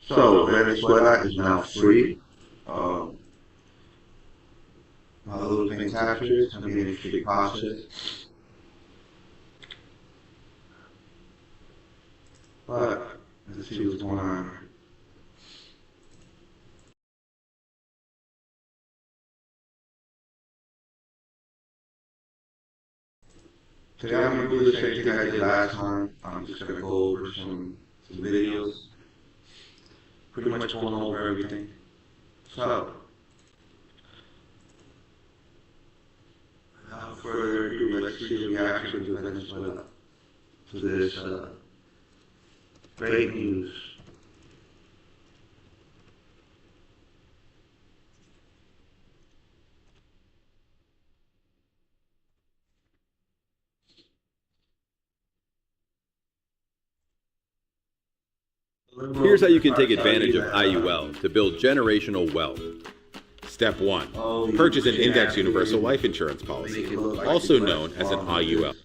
So Venezuela is now free. All those been captured. It's going to be an interesting process. But let's see what's going on. Today I'm going to do the same thing I did last time. I'm just going to go over some videos. Pretty much going over everything. So, without further ado, let's see the reaction to Venezuela to this great news. Here's how you can take advantage of IUL to build generational wealth. Step 1. Purchase an Index Universal Life Insurance policy, also known as an IUL.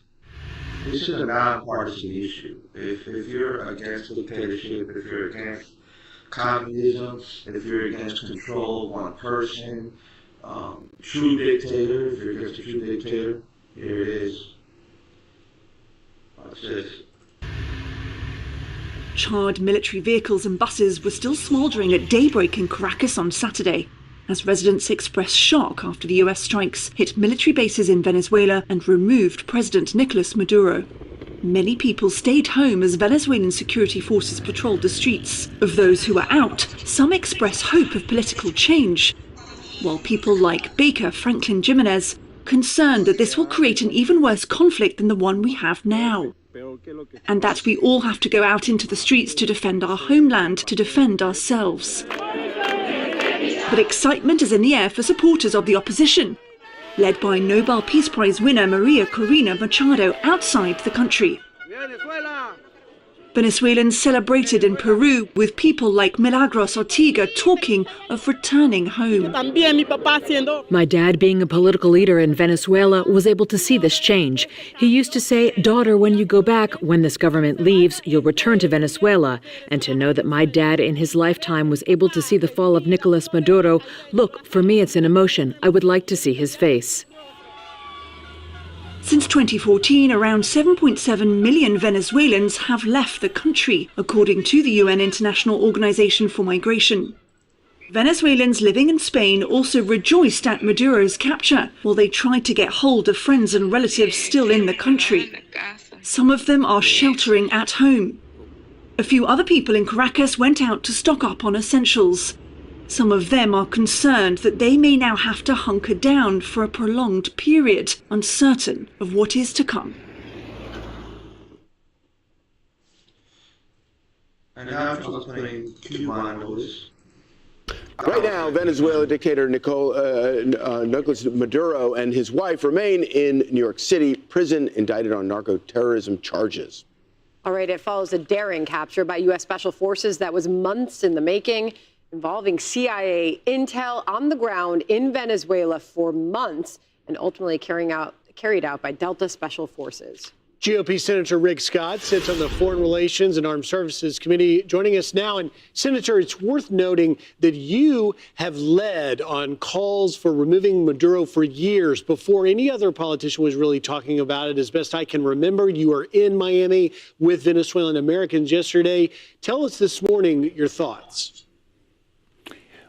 This is a nonpartisan issue. If you're against dictatorship, if you're against communism, if you're against control of one person, true dictator, if you're against a true dictator, here it is. Watch this. Charred military vehicles and buses were still smouldering at daybreak in Caracas on Saturday, as residents expressed shock after the US strikes hit military bases in Venezuela and removed President Nicolas Maduro. Many people stayed home as Venezuelan security forces patrolled the streets. Of those who were out, some express hope of political change, while people like Baker Franklin Jimenez concerned that this will create an even worse conflict than the one we have now, and that we all have to go out into the streets to defend our homeland, to defend ourselves. But excitement is in the air for supporters of the opposition, led by Nobel Peace Prize winner Maria Corina Machado outside the country. Venezuelans celebrated in Peru with people like Milagros Ortega talking of returning home. My dad, being a political leader in Venezuela, was able to see this change. He used to say, "Daughter, when you go back, when this government leaves, you'll return to Venezuela." And to know that my dad in his lifetime was able to see the fall of Nicolas Maduro, look, for me it's an emotion. I would like to see his face. Since 2014, around 7.7 million Venezuelans have left the country, according to the UN International Organization for Migration. Venezuelans living in Spain also rejoiced at Maduro's capture, while they tried to get hold of friends and relatives still in the country. Some of them are sheltering at home. A few other people in Caracas went out to stock up on essentials. Some of them are concerned that they may now have to hunker down for a prolonged period, uncertain of what is to come. And now I'm explaining Cuba on notice. Right now, Venezuela dictator Nicolas Maduro and his wife remain in New York City prison, indicted on narco-terrorism charges. All right, it follows a daring capture by U.S. Special Forces that was months in the making, involving CIA intel on the ground in Venezuela for months and ultimately carried out by Delta Special Forces. GOP Senator Rick Scott sits on the Foreign Relations and Armed Services Committee, joining us now. And Senator, it's worth noting that you have led on calls for removing Maduro for years before any other politician was really talking about it. As best I can remember, you were in Miami with Venezuelan Americans yesterday. Tell us this morning your thoughts.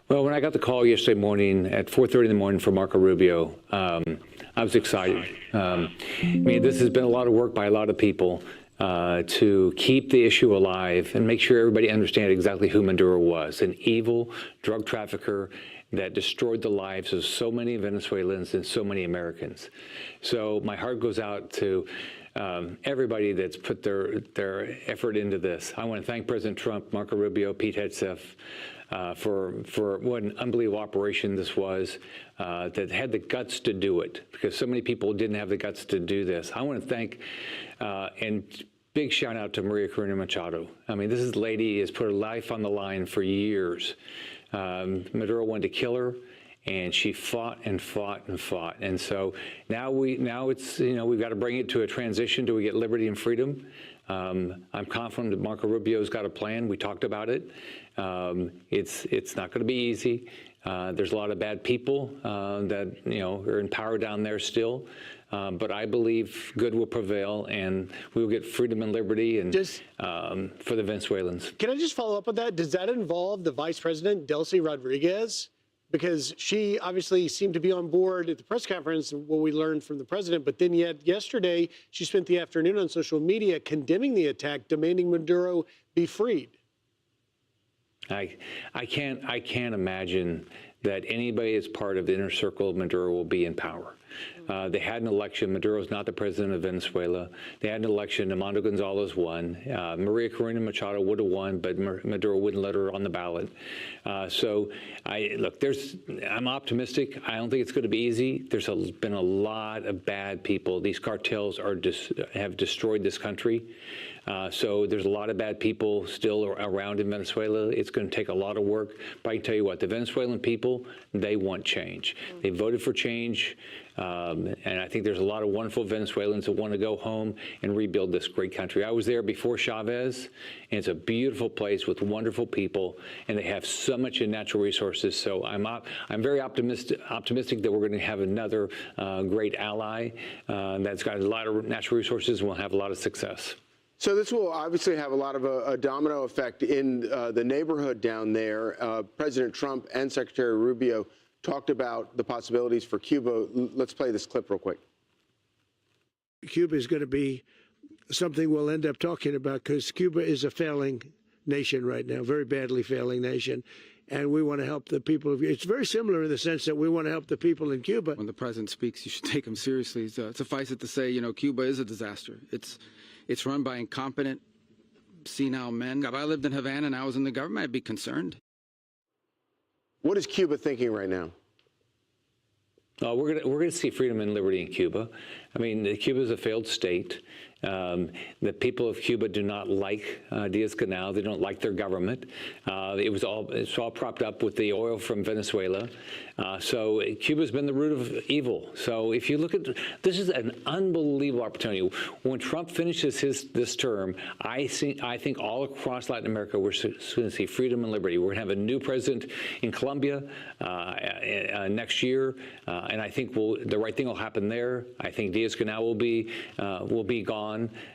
Well, when I got the call yesterday morning at 4:30 in the morning from Marco Rubio, I was excited. I mean, this has been a lot of work by a lot of people to keep the issue alive and make sure everybody understands exactly who Maduro was, an evil drug trafficker that destroyed the lives of so many Venezuelans and so many Americans. So my heart goes out to everybody that's put their effort into this. I want to thank President Trump, Marco Rubio, Pete Hegseth, for what an unbelievable operation this was, that had the guts to do it, because so many people didn't have the guts to do this. I want to thank and big shout out to Maria Corina Machado. I mean, this lady has put her life on the line for years. Maduro wanted to kill her, and she fought and fought and fought. And so now it's, we've got to bring it to a transition till we get liberty and freedom. I'm confident that Marco Rubio's got a plan. We talked about it. It's not going to be easy. There's a lot of bad people that are in power down there still. But I believe good will prevail, and we will get freedom and liberty and for the Venezuelans. Can I just follow up on that? Does that involve the Vice President, Delcy Rodriguez? Because she obviously seemed to be on board at the press conference, what we learned from the president, but then yet yesterday she spent the afternoon on social media condemning the attack, demanding Maduro be freed. I can't imagine that anybody as part of the inner circle of Maduro will be in power. They had an election. Maduro's not the president of Venezuela. They had an election. Armando Gonzalez won. Maria Corina Machado would have won, but Maduro wouldn't let her on the ballot. I'm optimistic. I don't think it's going to be easy. There's been a lot of bad people. These cartels have destroyed this country. So there's a lot of bad people still around in Venezuela. It's going to take a lot of work. But I can tell you what, the Venezuelan people, they want change. They voted for change. And I think there's a lot of wonderful Venezuelans that want to go home and rebuild this great country. I was there before Chavez, and it's a beautiful place with wonderful people, and they have so much in natural resources. So I'm very optimistic that we're going to have another great ally that's got a lot of natural resources and will have a lot of success. So this will obviously have a lot of a domino effect in the neighborhood down there. President Trump and Secretary Rubio talked about the possibilities for Cuba. Let's play this clip real quick. Cuba is going to be something we'll end up talking about because Cuba is a failing nation right now, very badly failing nation. And we want to help the people. It's very similar in the sense that we want to help the people in Cuba. When the president speaks, you should take him seriously. Suffice it to say, Cuba is a disaster. It's run by incompetent, senile men. If I lived in Havana and I was in the government, I'd be concerned. What is Cuba thinking right now? We're going to see freedom and liberty in Cuba. I mean, Cuba is a failed state. The people of Cuba do not like Diaz-Canel. They don't like their government. It's all propped up with the oil from Venezuela. So Cuba's been the root of evil. So if you look at this, is an unbelievable opportunity. When Trump finishes this term, I think all across Latin America we're going to see freedom and liberty. We're going to have a new president in Colombia next year, and I think the right thing will happen there. I think Diaz-Canel will be gone.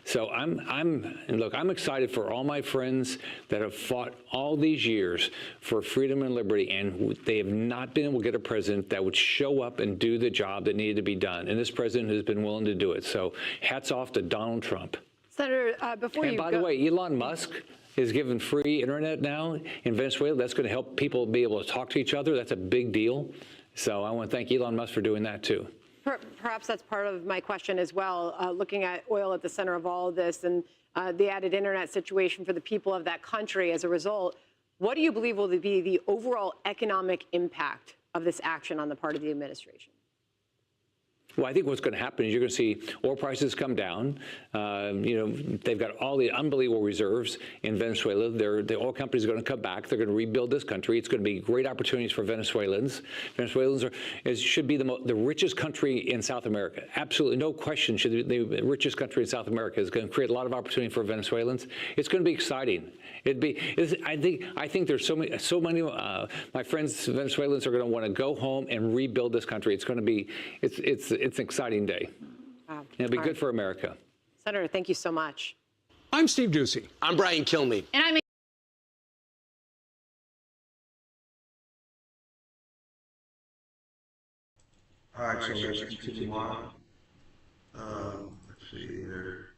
So I'm excited for all my friends that have fought all these years for freedom and liberty, and they have not been able to get a president that would show up and do the job that needed to be done. And this president has been willing to do it. So hats off to Donald Trump. Senator, before and by the way, Elon Musk is given free internet now in Venezuela. That's going to help people be able to talk to each other. That's a big deal. So I want to thank Elon Musk for doing that too. Perhaps that's part of my question as well, looking at oil at the center of all of this and the added internet situation for the people of that country as a result. What do you believe will be the overall economic impact of this action on the part of the administration? Well, I think what's going to happen is you're going to see oil prices come down. They've got all the unbelievable reserves in Venezuela. The oil companies are going to come back. They're going to rebuild this country. It's going to be great opportunities for Venezuelans. Venezuelans should be the richest country in South America. Absolutely no question should be the richest country in South America. It's going to create a lot of opportunity for Venezuelans. It's going to be exciting. I think there's so many my friends Venezuelans are going to want to go home and rebuild this country. It's going to be it's an exciting day. Wow. It'll be good for America. Senator, thank you so much. I'm Steve Doocy. I'm Brian Kilmeade. And I'm All right, so let's continue on. Let's see here.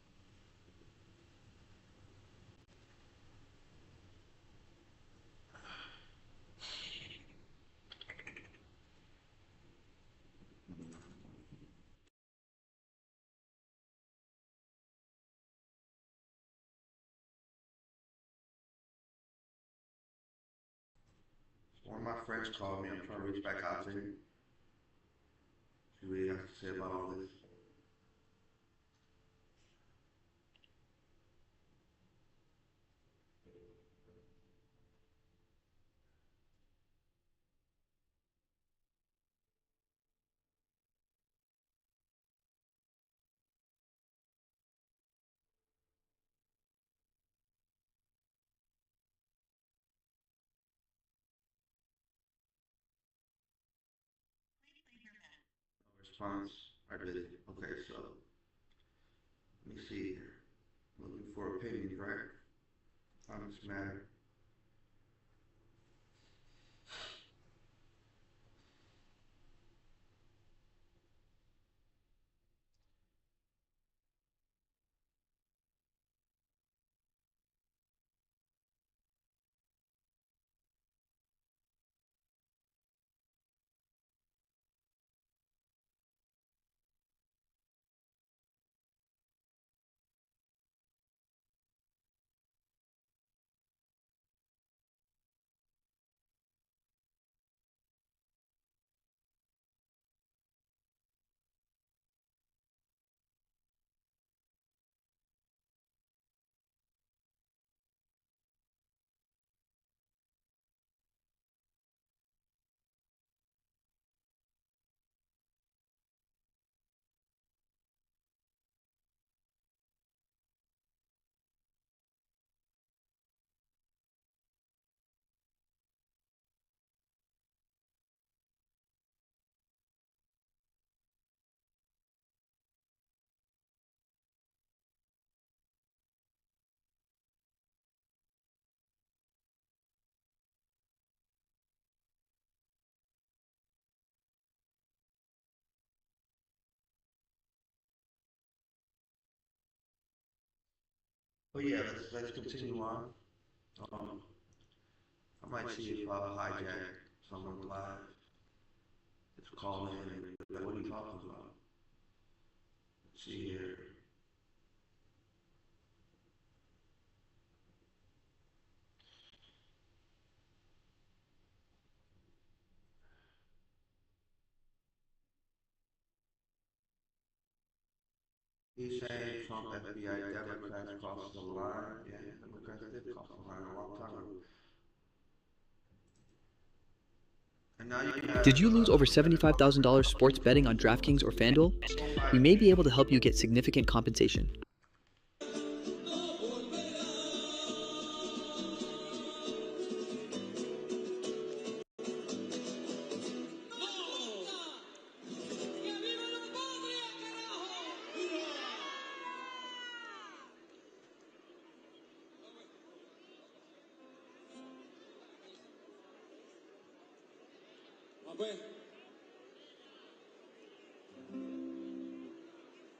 One of my friends called me. I'm trying to reach back out to him. See what he has to say about all this. response are busy. Okay, so let me see here. Looking for opinions, right? On this matter. But yeah, let's continue on. Um, I might see if I'll hijack someone live. Let's call in and be like, what are you talking about? Let's see here. He's saying Trump, FBI, Democrats crossed the line. Yeah, Democrats did cross the line a long time ago. And now you have, Did you lose over $75,000 sports betting on DraftKings or FanDuel? We may be able to help you get significant compensation.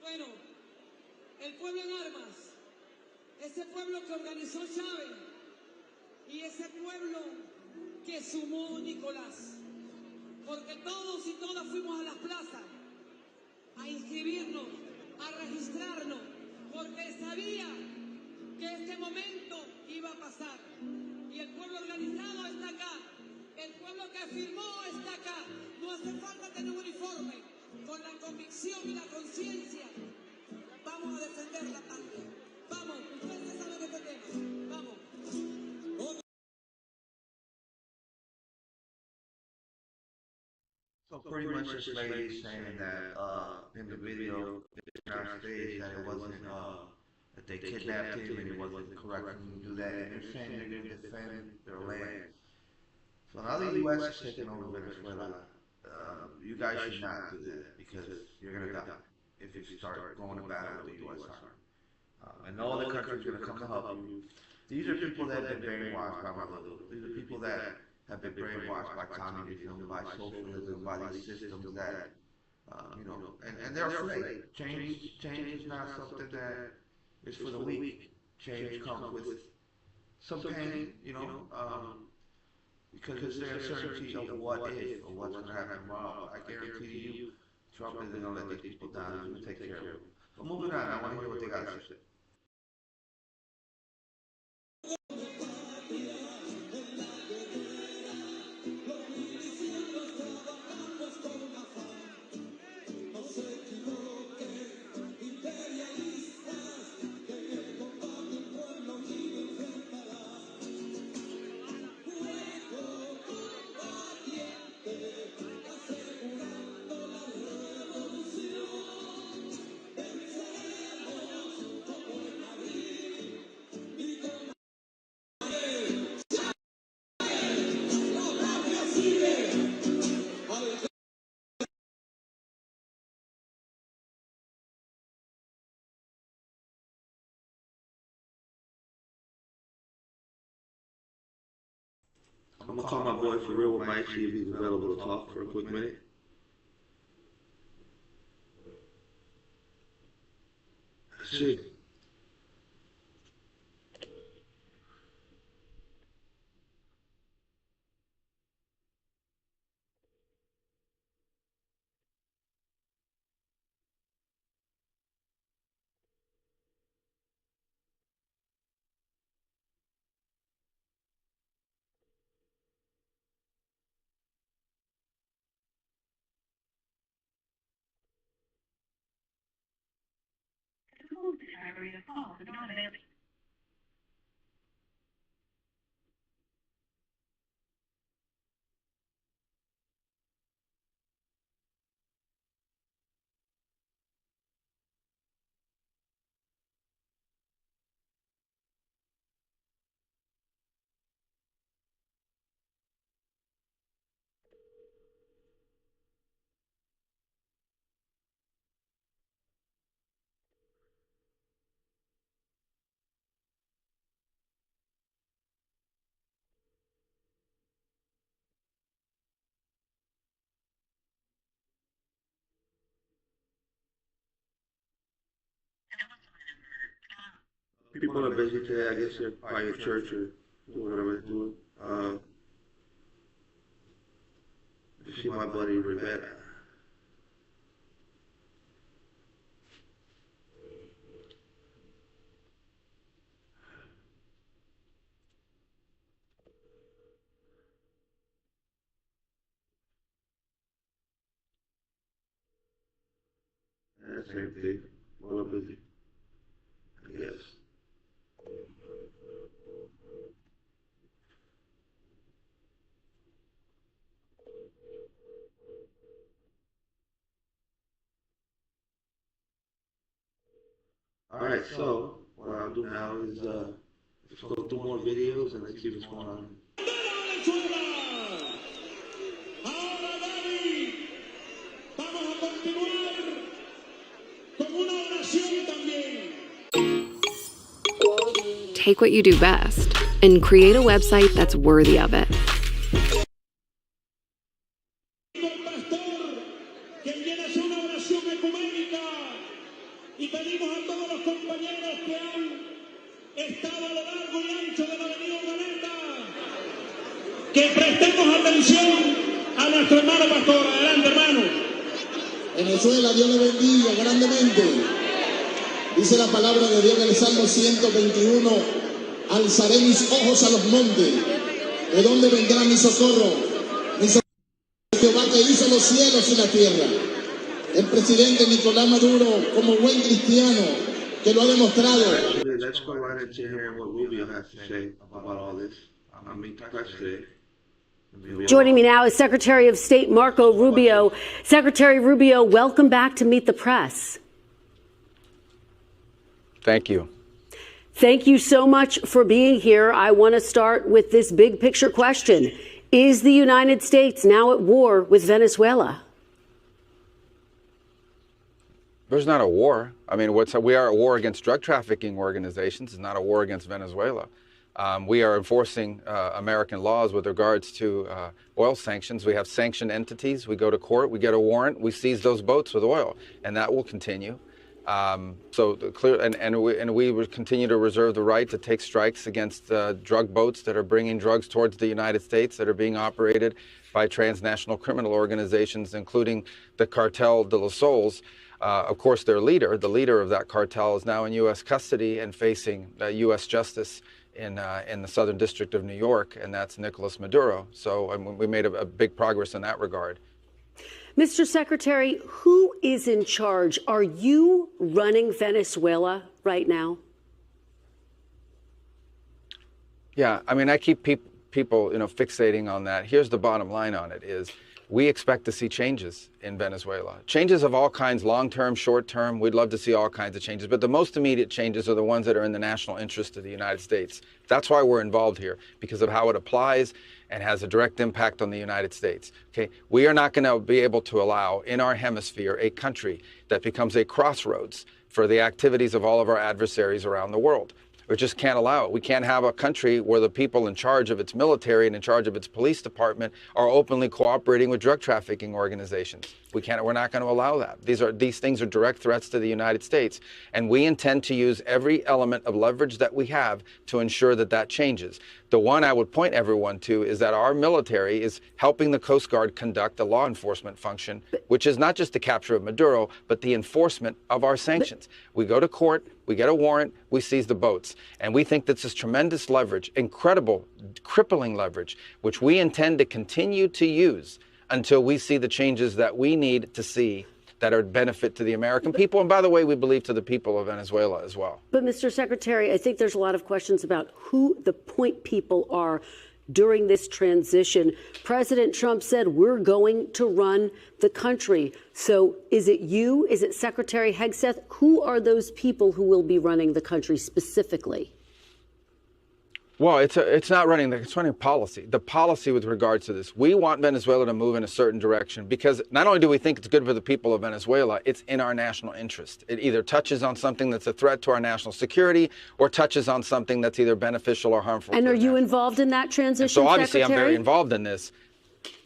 Bueno, el pueblo en armas, ese pueblo que organizó Chávez y ese pueblo que sumó Nicolás, porque todos y todas fuimos a las plazas a inscribirnos, a registrarnos, porque sabía que este momento iba a pasar. Y el pueblo organizado está acá, el pueblo que firmó está acá. No hace falta tener un uniforme, con la convicción y la conciencia vamos a defender la patria. Vamos, ustedes saben este tema. Vamos. so pretty much this lady saying that in the video, it's on stage that it wasn't that they kidnapped him and it wasn't correct for them to do that, and they're saying they're going to defend their land. So now the U.S. is taking over Venezuela. You guys should not do that because you're going to die if you start going to battle with the U.S. Army. And no other country is going to come to help you. These are people that have been brainwashed by Maduro. These are people that have been brainwashed by communism, by socialism, by these systems that, and they're afraid. Change is not something that is for the weak. Change comes with some pain, because it's the uncertainty of what if or what's going to happen tomorrow. I guarantee you, Trump isn't going to let these people down. He's going to take care of them. But moving on, I want to hear what they got to say. I'm gonna call my boy for real with Mike, see if he's available to talk for a quick minute. That's it. People are busy today. I guess they're probably at church or doing whatever they're doing. You see my buddy Rivera. Yeah, same thing. Well busy. Yes. All right, so what I'll do now is let's go through more videos and let's see what's going on. Ahora, Gaby, vamos a continuar con una oración también. Take what you do best and create a website that's worthy of it. Y pedimos a todos los compañeros que han estado a lo largo y ancho de la avenida Urdaneta que prestemos atención a nuestro hermano pastor. Adelante, hermano. Venezuela, Dios le bendiga grandemente. Dice la palabra de Dios en el Salmo 121, alzaré mis ojos a los montes. ¿De dónde vendrá mi socorro? Mi socorro es Jehová que hizo los cielos y la tierra. El presidente Nicolás Maduro, como buen cristiano, que lo ha demostrado. Let's go right into hearing what Rubio has to say about all this. Joining me now is Secretary of State Marco Rubio. Secretary Rubio, welcome back to Meet the Press. Thank you. Thank you so much for being here. I want to start with this big picture question. Is the United States now at war with Venezuela? There's not a war. I mean, we are at war against drug trafficking organizations. It's not a war against Venezuela. We are enforcing American laws with regards to oil sanctions. We have sanctioned entities. We go to court. We get a warrant. We seize those boats with oil, and that will continue. We will continue to reserve the right to take strikes against drug boats that are bringing drugs towards the United States that are being operated by transnational criminal organizations, including the Cartel de los Soles. Of course, the leader of that cartel, is now in U.S. custody and facing U.S. justice in the Southern District of New York, and that's Nicolas Maduro. So we made a big progress in that regard. Mr. Secretary, who is in charge? Are you running Venezuela right now? Yeah, I mean, I keep people, fixating on that. Here's the bottom line on it is we expect to see changes in Venezuela. Changes of all kinds, long-term, short-term. We'd love to see all kinds of changes. But the most immediate changes are the ones that are in the national interest of the United States. That's why we're involved here, because of how it applies and has a direct impact on the United States. Okay, we are not going to be able to allow in our hemisphere a country that becomes a crossroads for the activities of all of our adversaries around the world. We just can't allow it. We can't have a country where the people in charge of its military and in charge of its police department are openly cooperating with drug trafficking organizations. We're not going to allow that. These things are direct threats to the United States, and we intend to use every element of leverage that we have to ensure that that changes. The one I would point everyone to is that our military is helping the Coast Guard conduct a law enforcement function, which is not just the capture of Maduro, but the enforcement of our sanctions. We go to court, we get a warrant, we seize the boats. And we think this is tremendous leverage, incredible, crippling leverage, which we intend to continue to use until we see the changes that we need to see that are benefit to the American people. And by the way, we believe to the people of Venezuela as well. But Mr. Secretary, I think there's a lot of questions about who the point people are during this transition. President Trump said, we're going to run the country. So is it you? Is it Secretary Hegseth? Who are those people who will be running the country specifically? Well, it's not running, it's running policy. The policy with regards to this. We want Venezuela to move in a certain direction because not only do we think it's good for the people of Venezuela, it's in our national interest. It either touches on something that's a threat to our national security or touches on something that's either beneficial or harmful. And are you involved in that transition, and so obviously Secretary? I'm very involved in this.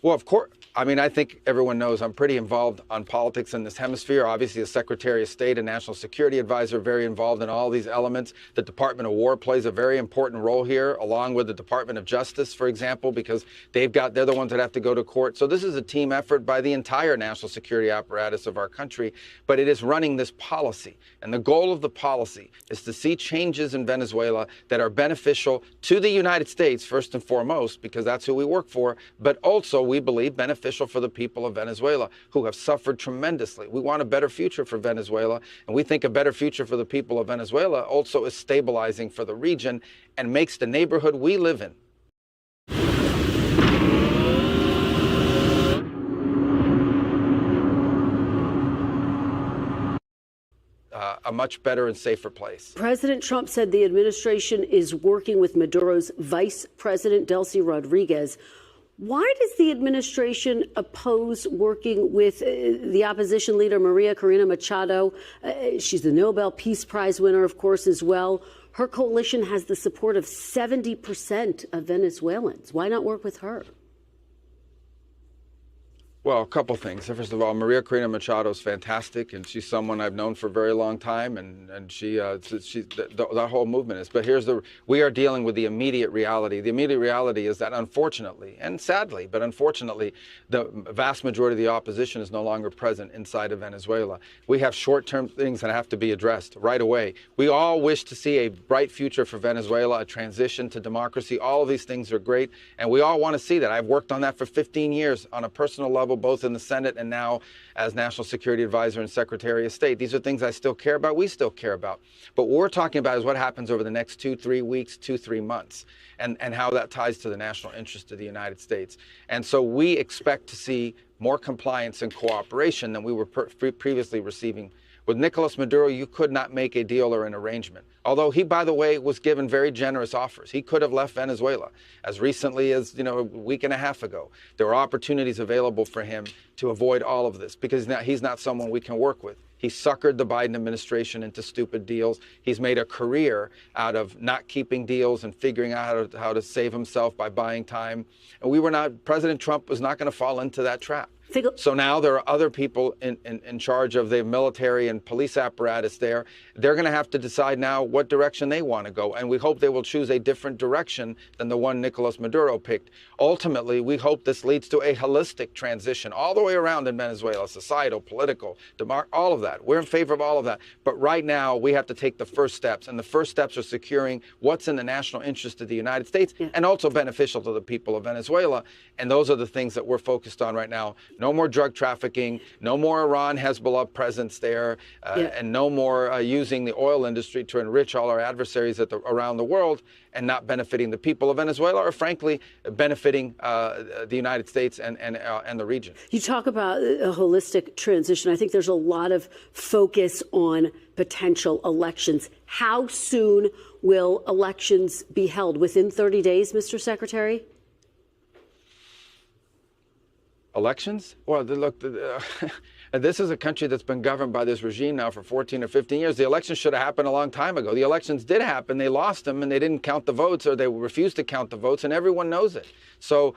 Well, of course. I mean, I think everyone knows I'm pretty involved on politics in this hemisphere. Obviously, as Secretary of State and National Security Advisor, very involved in all these elements. The Department of War plays a very important role here, along with the Department of Justice, for example, because they're the ones that have to go to court. So this is a team effort by the entire national security apparatus of our country, but it is running this policy. And the goal of the policy is to see changes in Venezuela that are beneficial to the United States, first and foremost, because that's who we work for, but also, we believe, beneficial for the people of Venezuela who have suffered tremendously. We want a better future for Venezuela, and we think a better future for the people of Venezuela also is stabilizing for the region and makes the neighborhood we live in a much better and safer place. President Trump said the administration is working with Maduro's Vice President, Delcy Rodriguez. Why does the administration oppose working with the opposition leader, Maria Corina Machado? She's the Nobel Peace Prize winner, of course, as well. Her coalition has the support of 70% of Venezuelans. Why not work with her? Well, a couple things. First of all, Maria Corina Machado is fantastic, and she's someone I've known for a very long time, and that whole movement is. But we are dealing with the immediate reality. The immediate reality is that unfortunately, and sadly, but unfortunately, the vast majority of the opposition is no longer present inside of Venezuela. We have short-term things that have to be addressed right away. We all wish to see a bright future for Venezuela, a transition to democracy. All of these things are great, and we all want to see that. I've worked on that for 15 years on a personal level, both in the Senate and now as National Security Advisor and Secretary of State. These are things I still care about, we still care about. But what we're talking about is what happens over the next 2-3 weeks, 2-3 months, and how that ties to the national interest of the United States. And so we expect to see more compliance and cooperation than we were previously receiving. With Nicolas Maduro, you could not make a deal or an arrangement. Although he, by the way, was given very generous offers. He could have left Venezuela as recently as, a week and a half ago. There were opportunities available for him to avoid all of this because now he's not someone we can work with. He suckered the Biden administration into stupid deals. He's made a career out of not keeping deals and figuring out how to save himself by buying time. And President Trump was not going to fall into that trap. So now there are other people in charge of the military and police apparatus there. They're going to have to decide now what direction they want to go. And we hope they will choose a different direction than the one Nicolas Maduro picked. Ultimately, we hope this leads to a holistic transition all the way around in Venezuela, societal, political, all of that. We're in favor of all of that. But right now, we have to take the first steps. And the first steps are securing what's in the national interest of the United States and also beneficial to the people of Venezuela. And those are the things that we're focused on right now. No more drug trafficking, no more Iran, Hezbollah presence there, and no more using the oil industry to enrich all our adversaries around the world and not benefiting the people of Venezuela or, frankly, benefiting the United States and the region. You talk about a holistic transition. I think there's a lot of focus on potential elections. How soon will elections be held? Within 30 days, Mr. Secretary? Elections? Well, look, And this is a country that's been governed by this regime now for 14 or 15 years. The elections should have happened a long time ago. The elections did happen. They lost them, and they didn't count the votes, or they refused to count the votes, and everyone knows it. So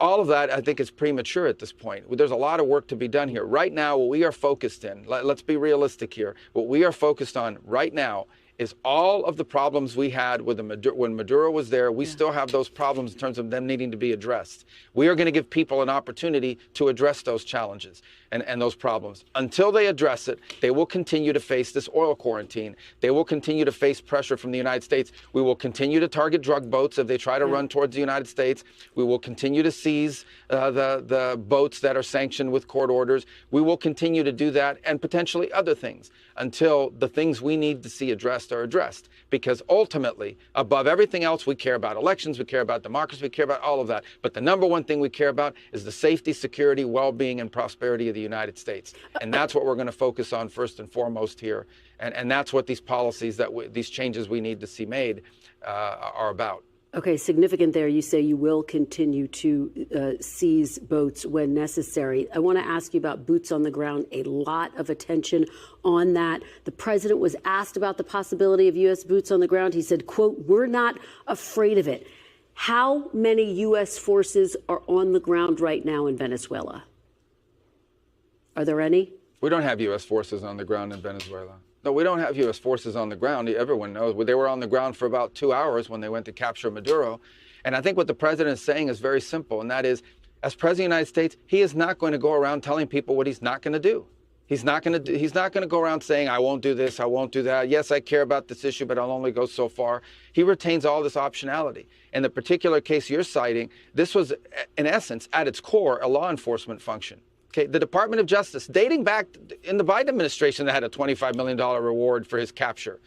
all of that, I think, is premature at this point. There's a lot of work to be done here. Right now, what we are focused in, let's be realistic here, what we are focused on right now is all of the problems we had with when Maduro was there. We still have those problems in terms of them needing to be addressed. We are going to give people an opportunity to address those challenges and those problems. Until they address it, they will continue to face this oil quarantine. They will continue to face pressure from the United States. We will continue to target drug boats if they try to run towards the United States. We will continue to seize the boats that are sanctioned with court orders. We will continue to do that and potentially other things until the things we need to see addressed are addressed. Because ultimately, above everything else, we care about elections, we care about democracy, we care about all of that. But the number one thing we care about is the safety, security, well-being, and prosperity of the United States. And that's what we're going to focus on first and foremost here. And that's what these policies, these changes we need to see made are about. Okay, significant there. You say you will continue to seize boats when necessary. I want to ask you about boots on the ground. A lot of attention on that. The president was asked about the possibility of U.S. boots on the ground. He said, quote, "We're not afraid of it." How many U.S. forces are on the ground right now in Venezuela? Are there any? We don't have U.S. forces on the ground in Venezuela. No, we don't have U.S. forces on the ground. Everyone knows. They were on the ground for about 2 hours when they went to capture Maduro. And I think what the president is saying is very simple, and that is, as president of the United States, he is not going to go around telling people what he's not going to do. He's not going to go around saying, I won't do this, I won't do that. Yes, I care about this issue, but I'll only go so far. He retains all this optionality. In the particular case you're citing, this was, in essence, at its core, a law enforcement function. Okay, the Department of Justice, dating back in the Biden administration, that had a $25 million reward for his capture.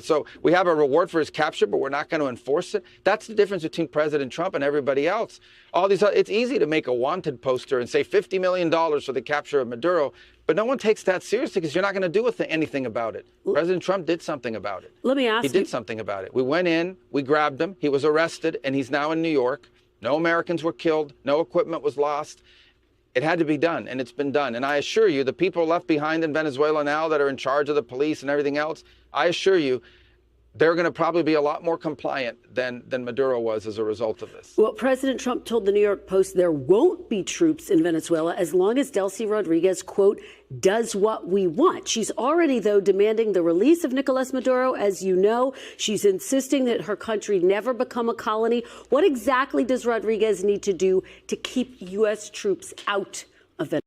So we have a reward for his capture, but we're not going to enforce it. That's the difference between President Trump and everybody else. It's easy to make a wanted poster and say $50 million for the capture of Maduro, but no one takes that seriously because you're not going to do anything about it. President Trump did something about it. Let me ask you. He did something about it. We went in, we grabbed him, he was arrested, and he's now in New York. No Americans were killed, no equipment was lost. It had to be done, and it's been done. And I assure you, the people left behind in Venezuela now that are in charge of the police and everything else, I assure you, they're going to probably be a lot more compliant than Maduro was as a result of this. Well, President Trump told the New York Post there won't be troops in Venezuela as long as Delcy Rodriguez, quote, does what we want. She's already, though, demanding the release of Nicolas Maduro. As you know, she's insisting that her country never become a colony. What exactly does Rodriguez need to do to keep U.S. troops out of Venezuela?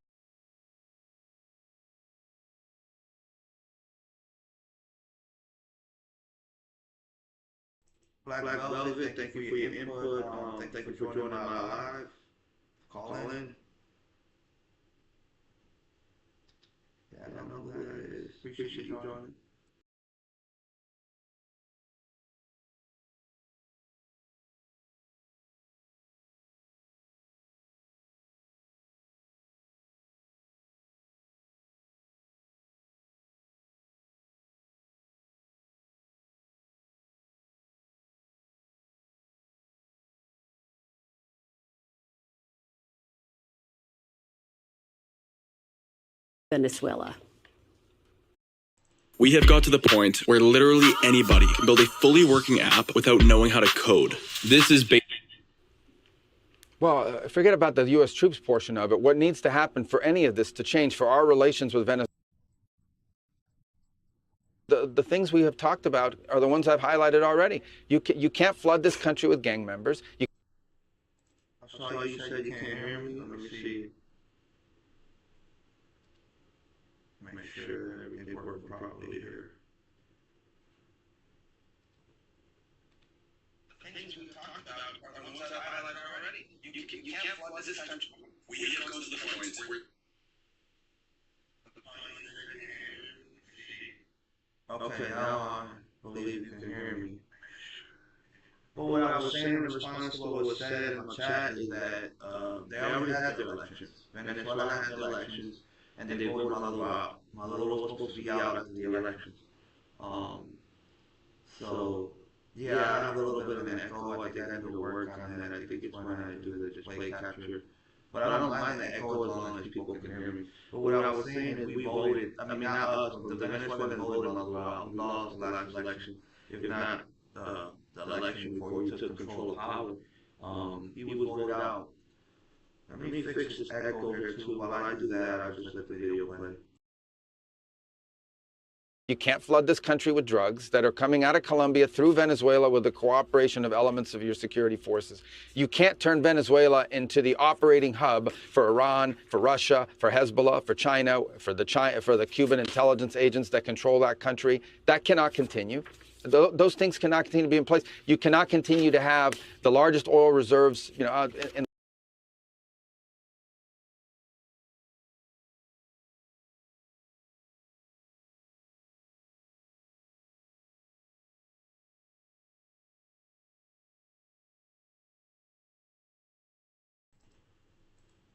Black Velvet, thank you for your input. Thank you for joining my live. Call in. Yeah, I don't know who that is. Appreciate you joining. Venezuela. We have got to the point where literally anybody can build a fully working app without knowing how to code. This is Well, forget about the U.S. troops portion of it. What needs to happen for any of this to change for our relations with Venezuela? The things we have talked about are the ones I've highlighted already. You can't flood this country with gang members. I saw you said you can't hear me. Let me see. Make sure that everything works properly here. The things we talked about are the ones I've highlighted already. You can't flood this country. We have come to the point where... Okay, now I believe you can hear me. But what I was saying in response to what was said in the chat is that they already had their elections. Venezuela had their elections, and they voted Maduro out. Maduro was supposed to be out after the elections. So, yeah, I have a little bit of an echo. I think I need to work on that. I think it's when I do the display capture But I don't mind the echo as long as people can hear me. But what I was saying is we voted, I mean, not us, but the Venezuelans voted Maduro out. We lost the last election, if not the election before he took control of power. He was voted out. Let me fix this echo here too. While I do that, I'll just let the video play. You can't flood this country with drugs that are coming out of Colombia through Venezuela with the cooperation of elements of your security forces. You can't turn Venezuela into the operating hub for Iran, for Russia, for Hezbollah, for China, for the Cuban intelligence agents that control that country. That cannot continue. Those things cannot continue to be in place. You cannot continue to have the largest oil reserves, in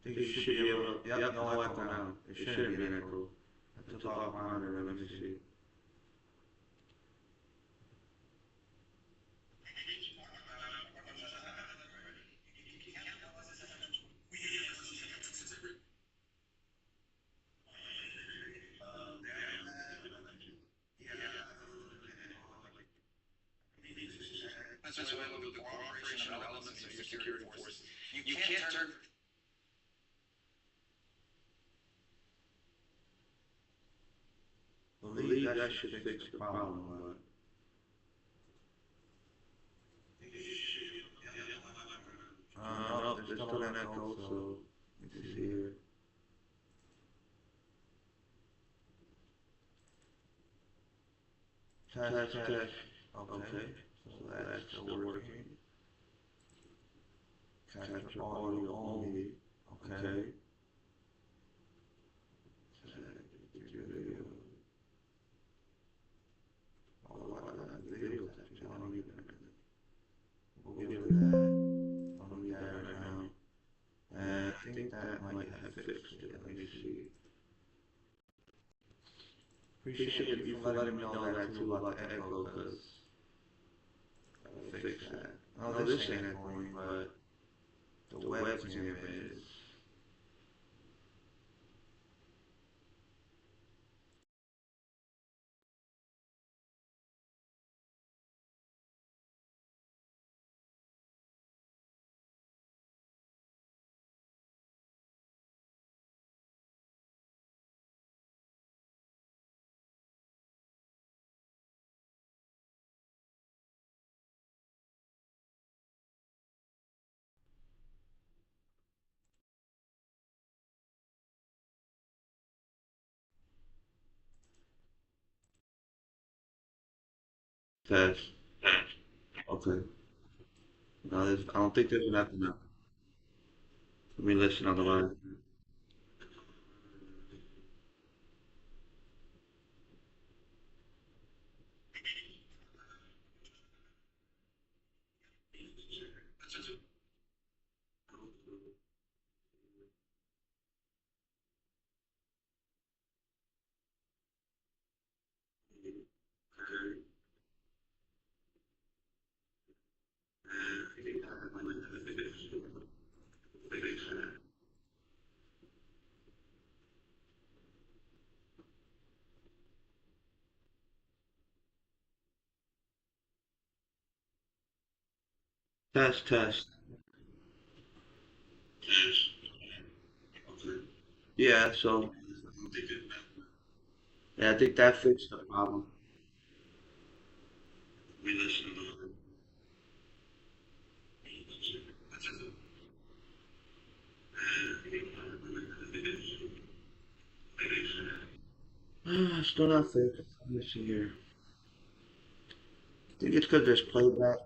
Think you should be able to, yep, no echo now. It shouldn't be an echo. I have to talk monitor, let me see. Venezuela with the cooperation of elements of your security forces. You can't turn. I believe that should fix the problem, but. No, there's still an echo, so let's see here. Test. Okay, so that's still working. Capture audio only. Okay. Video. Oh, I got video. I don't need that. We'll give it that. I don't need that right now. And I think that might have fixed it. Let me see. Appreciate you for letting me know that too about the echo, because I'll fix that. No, this ain't echoing, but the webcam is. Test. Okay. No, I don't think there's nothing now. Let me listen on the line. Test. Yeah, so yeah, I think that fixed the problem. We listen to still not fixed. Let me see here. I think it's because there's playback.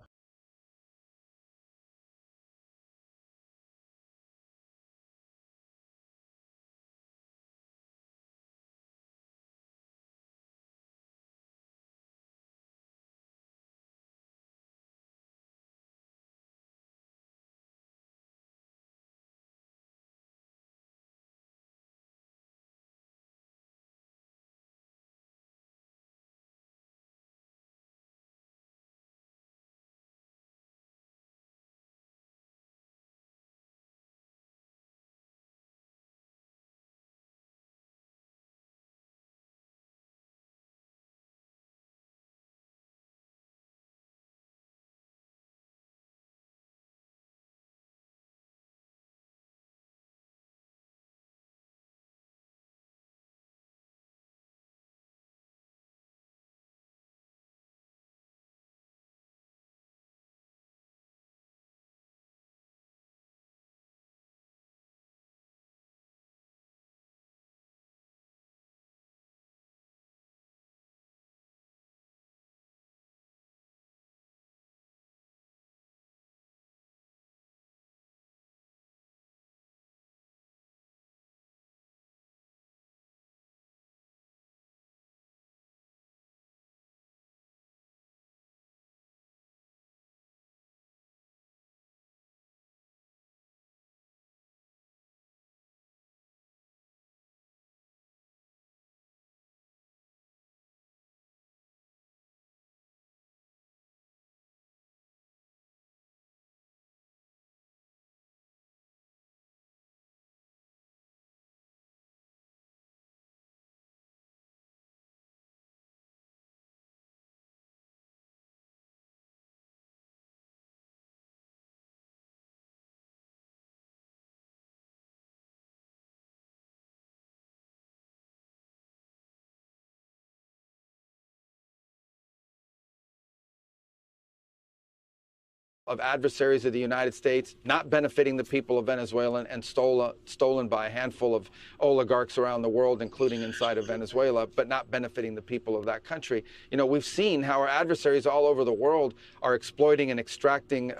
of adversaries of the United States, not benefiting the people of Venezuela and stolen by a handful of oligarchs around the world, including inside of Venezuela, but not benefiting the people of that country. You know, we've seen how our adversaries all over the world are exploiting and extracting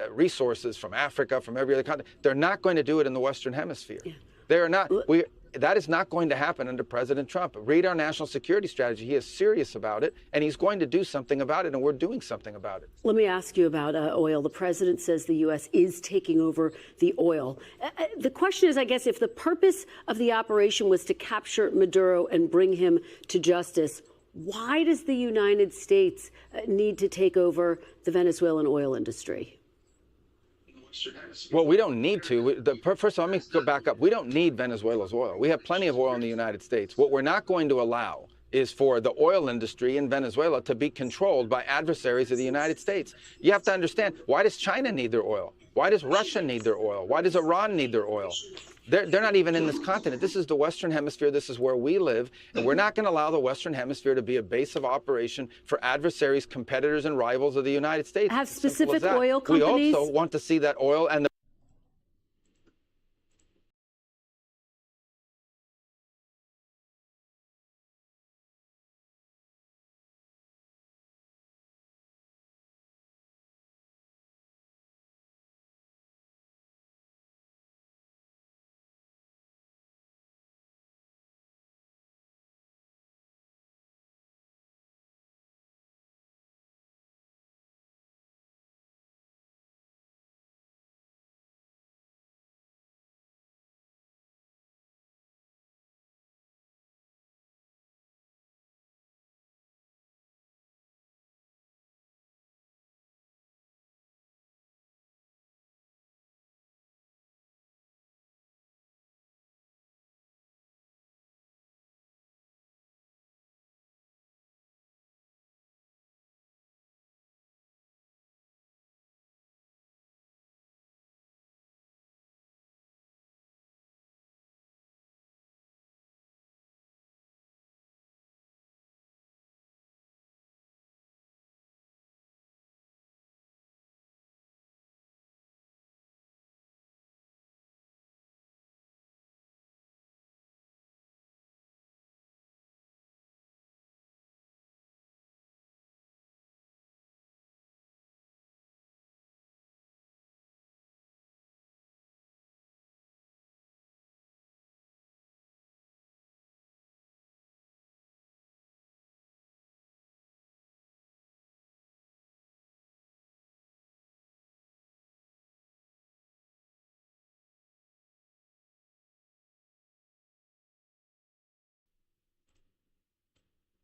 resources from Africa, from every other country. They're not going to do it in the Western Hemisphere. Yeah. They are not. That is not going to happen under President Trump. Read our national security strategy. He is serious about it, and he's going to do something about it, and we're doing something about it. Let me ask you about oil. The president says the U.S. is taking over the oil. The question is, I guess, if the purpose of the operation was to capture Maduro and bring him to justice, why does the United States need to take over the Venezuelan oil industry? Well, we don't need to. First of all, let me go back up. We don't need Venezuela's oil. We have plenty of oil in the United States. What we're not going to allow is for the oil industry in Venezuela to be controlled by adversaries of the United States. You have to understand, why does China need their oil? Why does Russia need their oil? Why does Iran need their oil? They're not even in this continent. This is the Western Hemisphere. This is where we live. And we're not going to allow the Western Hemisphere to be a base of operation for adversaries, competitors, and rivals of the United States. Have specific oil companies? We also want to see that oil and the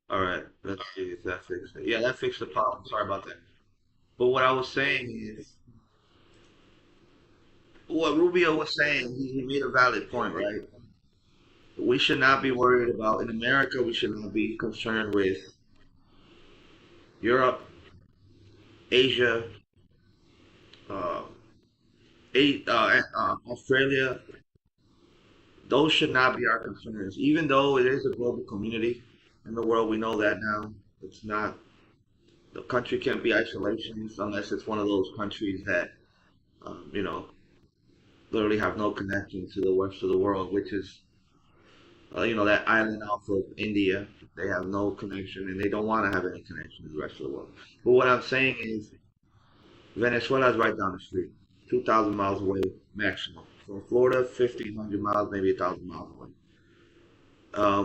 All right, let's see if that fixed it. Yeah, that fixed the problem. Sorry about that. But what I was saying is, what Rubio was saying, he made a valid point, right? We should not be worried about, in America, we should not be concerned with Europe, Asia, uh, Australia. Those should not be our concerns. Even though it is a global community in the world, we know that now. It's not, the country can't be isolationist unless it's one of those countries that, you know, literally have no connection to the rest of the world, which is, you know, that island off of India. They have no connection and they don't want to have any connection to the rest of the world. But what I'm saying is, Venezuela is right down the street, 2,000 miles away maximum. From Florida, 1,500 miles, maybe 1,000 miles away.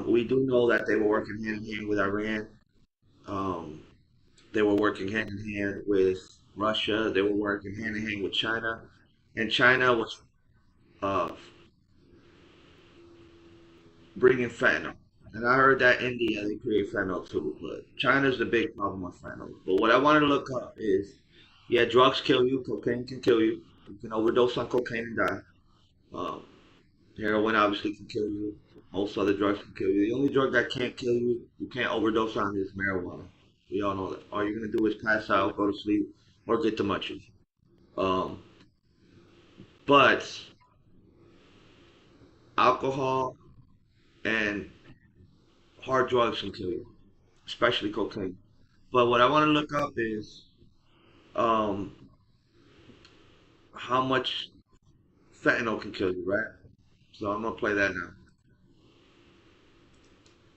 We do know that they were working hand in hand with Iran. Um, they were working hand in hand with Russia. They were working hand in hand with China. And China was uh, bringing fentanyl. And I heard that India, they create fentanyl too. But China's the big problem with fentanyl. But what I wanted to look up is, yeah, drugs kill you. Cocaine can kill you. You can overdose on cocaine and die. Um, Heroin obviously can kill you. Most other drugs can kill you. The only drug that can't kill you, you can't overdose on, is marijuana. We all know that. All you're gonna do is pass out, go to sleep, or get the munchies. Um, but alcohol and hard drugs can kill you, especially cocaine. But what I want to look up is, um, how much fentanyl can kill you, right? So I'm gonna play that now.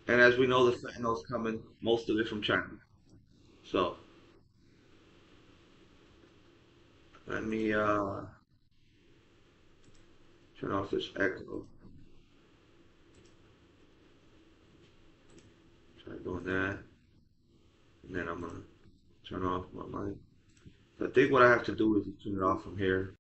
And as we know, the fentanyl's coming, most of it from China. So let me turn off this echo. Try doing that, and then I'm gonna turn off my mic. I think what I have to do is turn it off from here.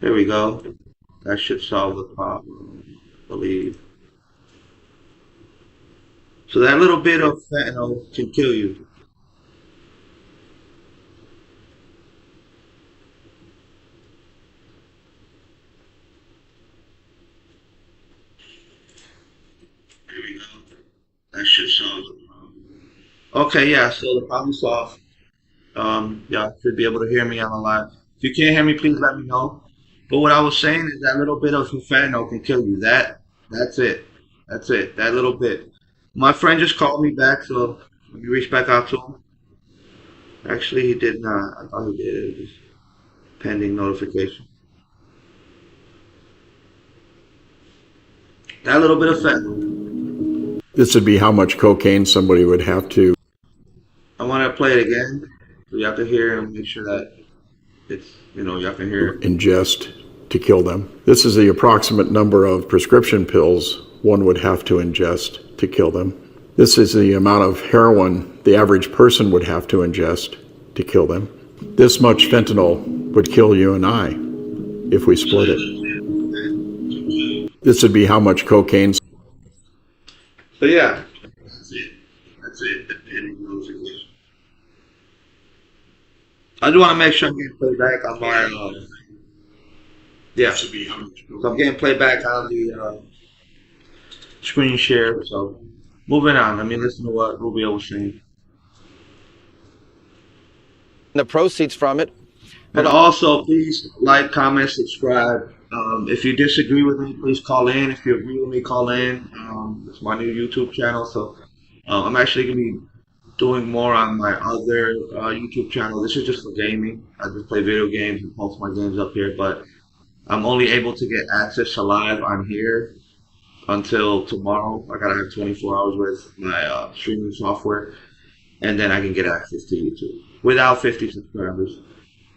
There we go. That should solve the problem, I believe. So that little bit of fentanyl can kill you. There we go. That should solve the problem. Okay, yeah, so the problem's solved. Y'all should be able to hear me on the line. If you can't hear me, please let me know. But what I was saying is that little bit of fentanyl can kill you. That's it. That's it. That little bit. My friend just called me back, so let me reach back out to him. Actually, he did not. I thought he did. It was pending notification. That little bit of fentanyl. This would be how much cocaine somebody would have to. I want to play it again. So you have to hear and make sure that it's, you have to hear it. Ingest to kill them. This is the approximate number of prescription pills one would have to ingest to kill them. This is the amount of heroin the average person would have to ingest to kill them. This much fentanyl would kill you and I if we split it. This would be how much cocaine. So yeah, that's it. That's it. The pending notification. I do want to make sure I'm getting playback on my. Yeah. So I'm getting playback on the screen share. So moving on. Let me listen to what Rubio was saying. The proceeds from it. And also, please like, comment, subscribe. If you disagree with me, please call in. If you agree with me, call in. It's my new YouTube channel, so I'm actually going to be doing more on my other YouTube channel. This is just for gaming. I just play video games and post my games up here, but I'm only able to get access to live on here until tomorrow. I gotta have 24 hours with my streaming software, and then I can get access to YouTube without 50 subscribers.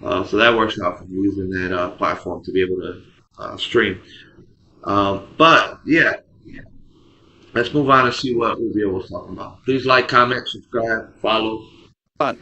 So that works out for me using that platform to be able to stream. But yeah, let's move on and see what Rubio was talking about. Please like, comment, subscribe, follow.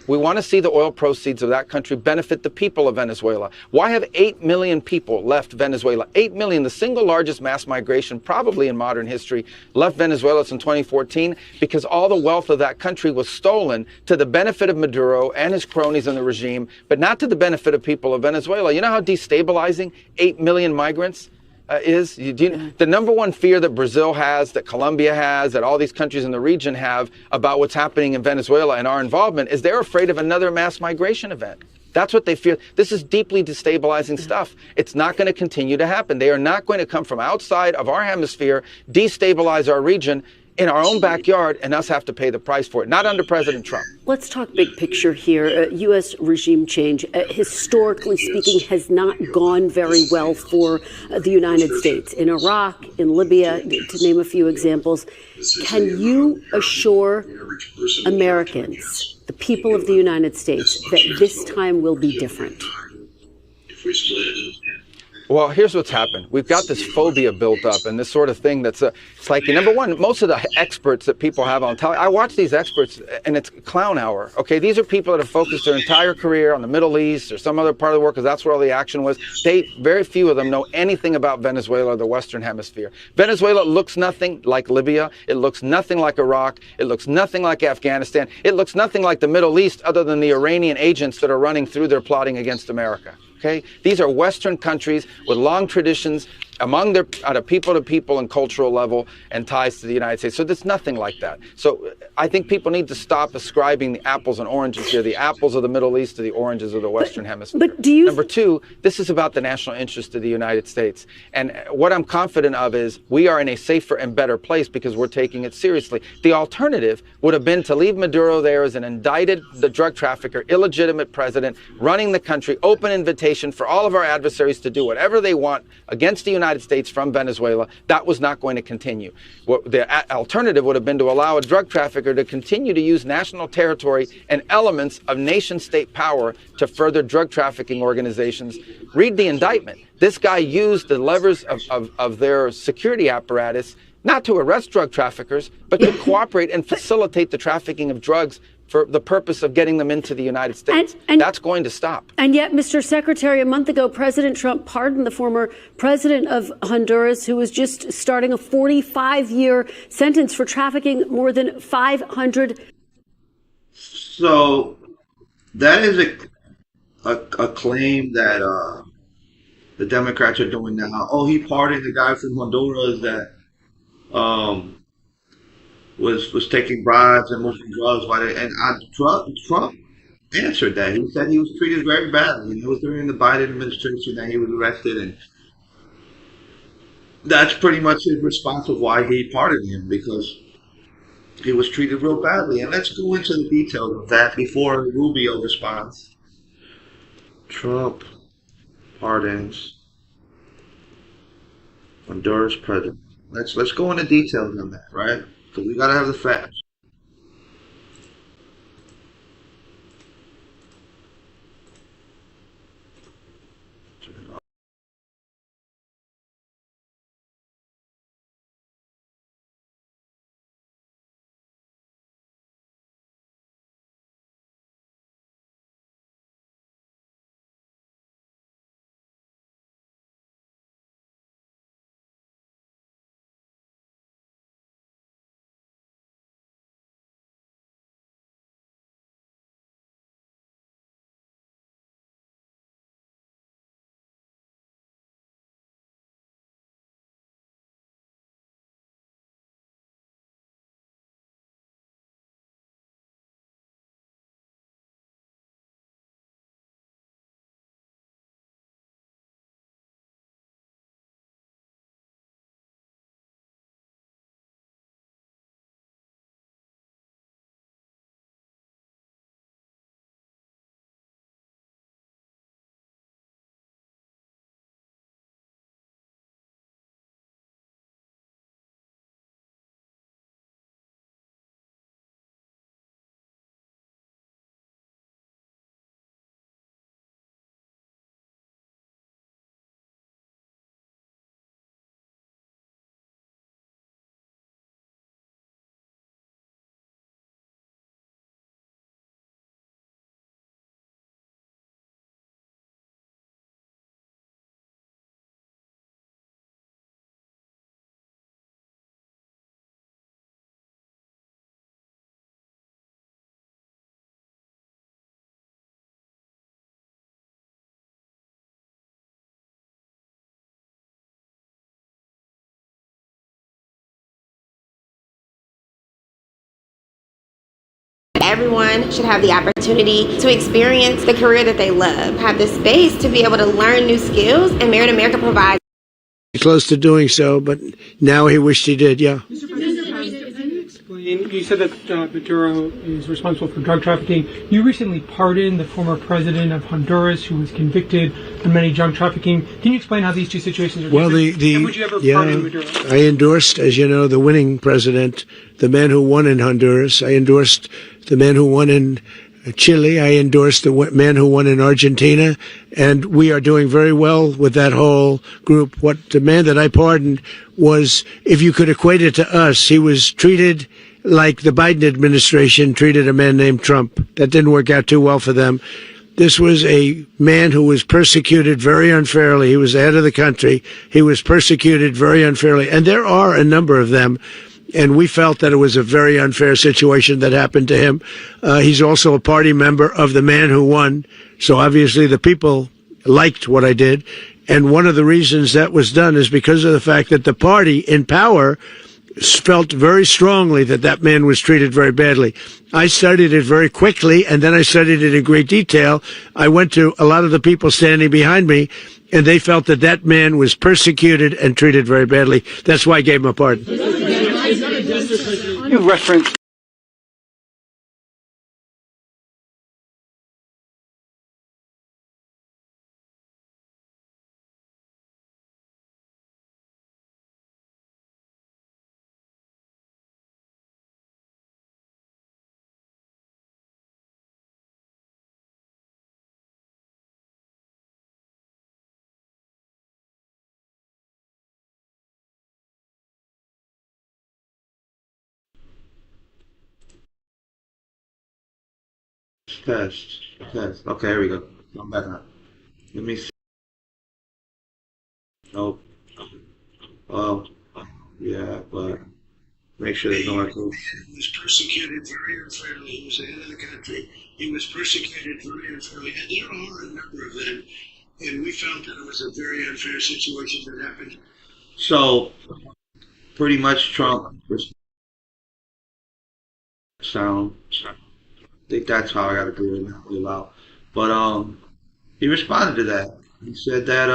We want to see the oil proceeds of that country benefit the people of Venezuela. Why have 8 million people left Venezuela? 8 million, the single largest mass migration probably in modern history, left Venezuela since 2014 because all the wealth of that country was stolen to the benefit of Maduro and his cronies in the regime, but not to the benefit of people of Venezuela. You know how destabilizing 8 million migrants is? The number one fear that Brazil has, that Colombia has, that all these countries in the region have about what's happening in Venezuela and our involvement is they're afraid of another mass migration event. That's what they fear. This is deeply destabilizing stuff. It's not going to continue to happen. They are not going to come from outside of our hemisphere, destabilize our region in our own backyard, and us have to pay the price for it. Not under President Trump. Let's talk big picture here. U.S. regime change, historically speaking, has not gone very well for the United States. In Iraq, in Libya, to name a few examples. Can you assure Americans, the people of the United States, that this time will be different? Well, here's what's happened. We've got this phobia built up and this sort of thing that's it's like, number one, most of the experts that people have on television, I watch these experts and it's clown hour. Okay, these are people that have focused their entire career on the Middle East or some other part of the world because that's where all the action was. Very few of them know anything about Venezuela or the Western Hemisphere. Venezuela looks nothing like Libya. It looks nothing like Iraq. It looks nothing like Afghanistan. It looks nothing like the Middle East other than the Iranian agents that are running through there plotting against America. Okay? These are Western countries with long traditions among their at a people-to-people and cultural level and ties to the United States. So there's nothing like that. So I think people need to stop ascribing the apples and oranges here, the apples of the Middle East to the oranges of the Western Hemisphere. But do you... Number two, this is about the national interest of the United States. And what I'm confident of is we are in a safer and better place because we're taking it seriously. The alternative would have been to leave Maduro there as an indicted drug trafficker, illegitimate president, running the country, open invitation for all of our adversaries to do whatever they want against the United States from Venezuela. That was not going to continue. The alternative would have been to allow a drug trafficker to continue to use national territory and elements of nation-state power to further drug trafficking organizations. Read the indictment. This guy used the levers of their security apparatus not to arrest drug traffickers, but to cooperate and facilitate the trafficking of drugs for the purpose of getting them into the United States. That's going to stop. And yet, Mr. Secretary, a month ago, President Trump pardoned the former president of Honduras, who was just starting a 45-year sentence for trafficking more than 500. So that is a claim that the Democrats are doing now. Oh, he pardoned the guy from Honduras that was taking bribes and moving drugs. Trump answered that. He said he was treated very badly. And it was during the Biden administration that he was arrested, and that's pretty much his response of why he pardoned him, because he was treated real badly. And let's go into the details of that before Rubio responds. Trump pardons Honduras president. Let's go into details on that, right? So we gotta have the facts. Everyone should have the opportunity to experience the career that they love, have the space to be able to learn new skills, and Merit America provides. Close to doing so, but now he wished he did, yeah. You said that Maduro is responsible for drug trafficking. You recently pardoned the former president of Honduras, who was convicted on many drug trafficking. Can you explain how these two situations are different? And would you ever pardon Maduro? I endorsed, as you know, the winning president, the man who won in Honduras. I endorsed the man who won in Chile. I endorsed the man who won in Argentina. And we are doing very well with that whole group. What the man that I pardoned was, if you could equate it to us, he was treated like the Biden administration treated a man named Trump. That didn't work out too well for them. This was a man who was persecuted very unfairly. He was the head of the country. He was persecuted very unfairly. And there are a number of them. And we felt that it was a very unfair situation that happened to him. He's also a party member of the man who won. So obviously the people liked what I did. And one of the reasons that was done is because of the fact that the party in power felt very strongly that that man was treated very badly. I studied it very quickly, and then I studied it in great detail. I went to a lot of the people standing behind me, and they felt that that man was persecuted and treated very badly. That's why I gave him a pardon. You referenced Test. Test. Okay, here we go. I'm back on. Let me see. Nope. Oh, yeah, but make sure there's no echo. He was persecuted very unfairly. He was the head of the country. He was persecuted very unfairly. And there are a number of them. And we felt that it was a very unfair situation that happened. So, pretty much Trump sound. I think that's how I got to do it now, really loud. But he responded to that. He said that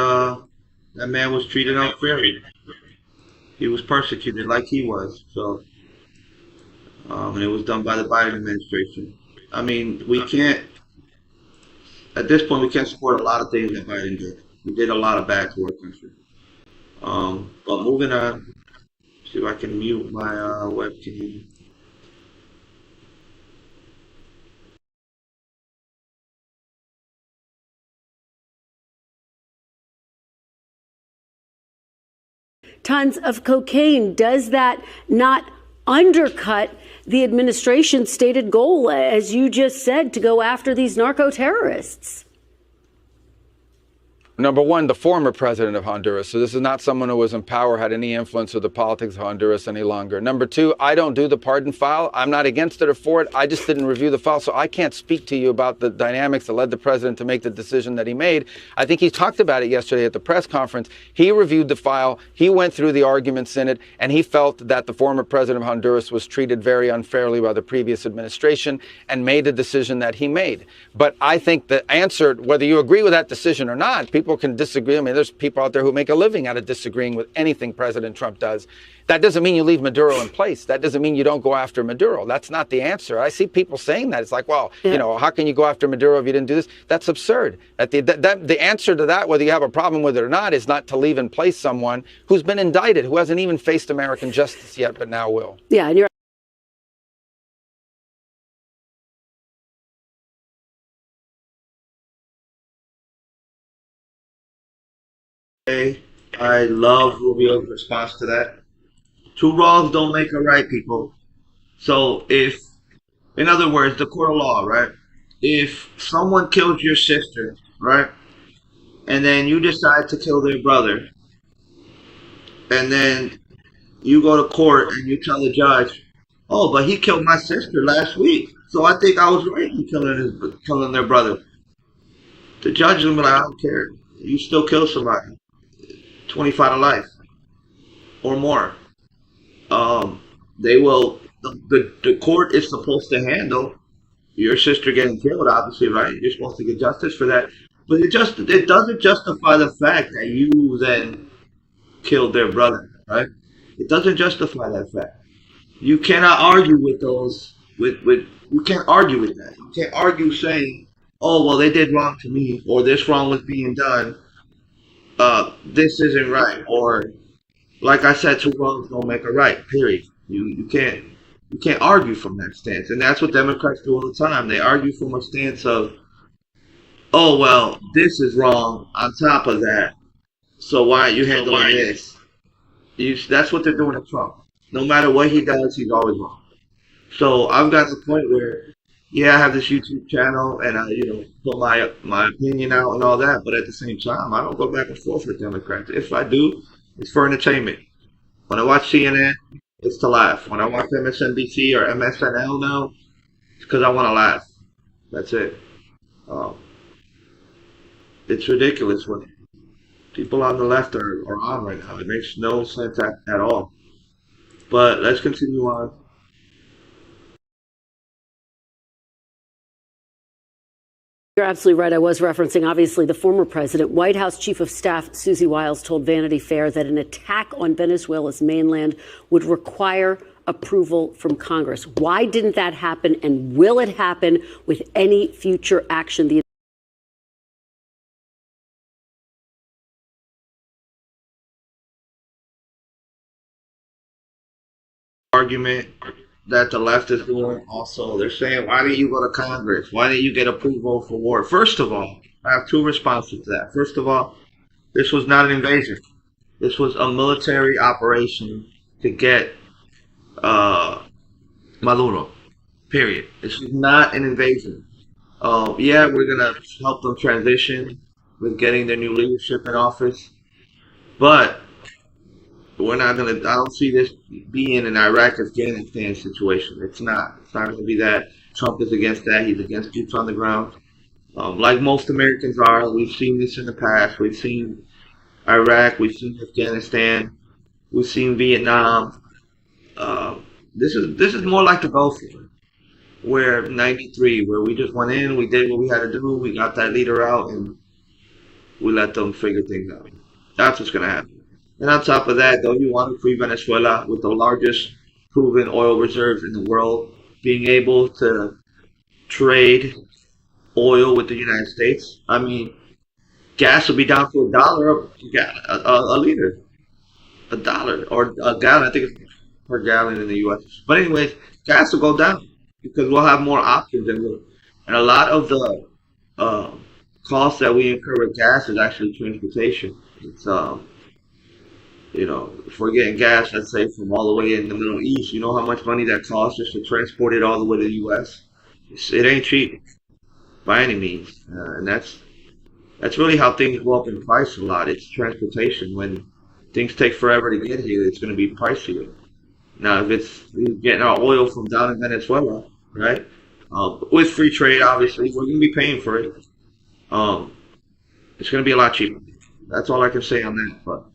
that man was treated unfairly. He was persecuted like he was. So, and it was done by the Biden administration. I mean, we can't at this point we can't support a lot of things that Biden did. He did a lot of bad to our country. But moving on, see if I can mute my webcam. Tons of cocaine. Does that not undercut the administration's stated goal, as you just said, to go after these narco terrorists? Number one, the former president of Honduras. So this is not someone who was in power, had any influence with the politics of Honduras any longer. Number two, I don't do the pardon file. I'm not against it or for it. I just didn't review the file. So I can't speak to you about the dynamics that led the president to make the decision that he made. I think he talked about it yesterday at the press conference. He reviewed the file. He went through the arguments in it, and he felt that the former president of Honduras was treated very unfairly by the previous administration and made the decision that he made. But I think the answer, whether you agree with that decision or not, people can disagree. I mean, there's people out there who make a living out of disagreeing with anything President Trump does. That doesn't mean you leave Maduro in place. That doesn't mean you don't go after Maduro. That's not the answer. I see people saying that. It's like, well, you know, how can you go after Maduro if you didn't do this? That's absurd. The answer to that, whether you have a problem with it or not, is not to leave in place someone who's been indicted, who hasn't even faced American justice yet, but now will. Yeah, and you're I love Rubio's response to that. Two wrongs don't make a right, people. So if, in other words, the court of law, right? If someone killed your sister, right, and then you decide to kill their brother, and then you go to court and you tell the judge, "Oh, but he killed my sister last week, so I think I was right in killing their brother." The judge will be like, "I don't care. You still kill somebody. 25 to life or more." They will. The court is supposed to handle your sister getting killed, obviously, right? You're supposed to get justice for that, but it doesn't justify the fact that you then killed their brother, right? It doesn't justify that fact. You cannot argue with those. You can't argue with that. You can't argue saying, "Oh, well, they did wrong to me," or "this wrong was being done. This isn't right," or like I said, two wrongs don't make a right. Period. You can't argue from that stance, and that's what Democrats do all the time. They argue from a stance of, "Oh well, this is wrong. On top of that, so why aren't you handling this?" That's what they're doing to Trump. No matter what he does, he's always wrong. So I've got to the point where, yeah, I have this YouTube channel and I, put my opinion out and all that, but at the same time, I don't go back and forth with Democrats. If I do, it's for entertainment. When I watch CNN, it's to laugh. When I watch MSNBC or MSNL now, it's because I want to laugh. That's it. Um, it's ridiculous what people on the left are on right now. It makes no sense at all. But let's continue on. You're absolutely right. I was referencing, obviously, the former president. White House Chief of Staff Susie Wiles told Vanity Fair that an attack on Venezuela's mainland would require approval from Congress. Why didn't that happen, and will it happen with any future action? The argument that the left is doing also. They're saying, why didn't you go to Congress? Why didn't you get approval for war? First of all, I have two responses to that. First of all, this was not an invasion. This was a military operation to get Maduro. Period. This is not an invasion. Yeah, we're gonna help them transition with getting their new leadership in office, but we're not gonna. I don't see this being an Iraq-Afghanistan situation. It's not. It's not gonna be that. Trump is against that. He's against boots on the ground. Like most Americans are. We've seen this in the past. We've seen Iraq. We've seen Afghanistan. We've seen Vietnam. Uh, this is more like the Gulf War, where '93, where we just went in, we did what we had to do, we got that leader out, and we let them figure things out. That's what's gonna happen. And on top of that, though, you want to free Venezuela with the largest proven oil reserves in the world, being able to trade oil with the United States. I mean, gas will be down to $1 a liter, $1 or a gallon. I think it's per gallon in the U.S. But anyways, gas will go down because we'll have more options, and a lot of the uh, costs that we incur with gas is actually transportation. It's if we're getting gas, let's say from all the way in the Middle East, you know how much money that costs just to transport it all the way to the U.S. It ain't cheap by any means, and that's really how things go up in price a lot. It's transportation. When things take forever to get here, it's going to be pricier. Now, if it's getting our oil from down in Venezuela, right? With free trade, obviously, we're going to be paying for it. Um, it's going to be a lot cheaper. That's all I can say on that. But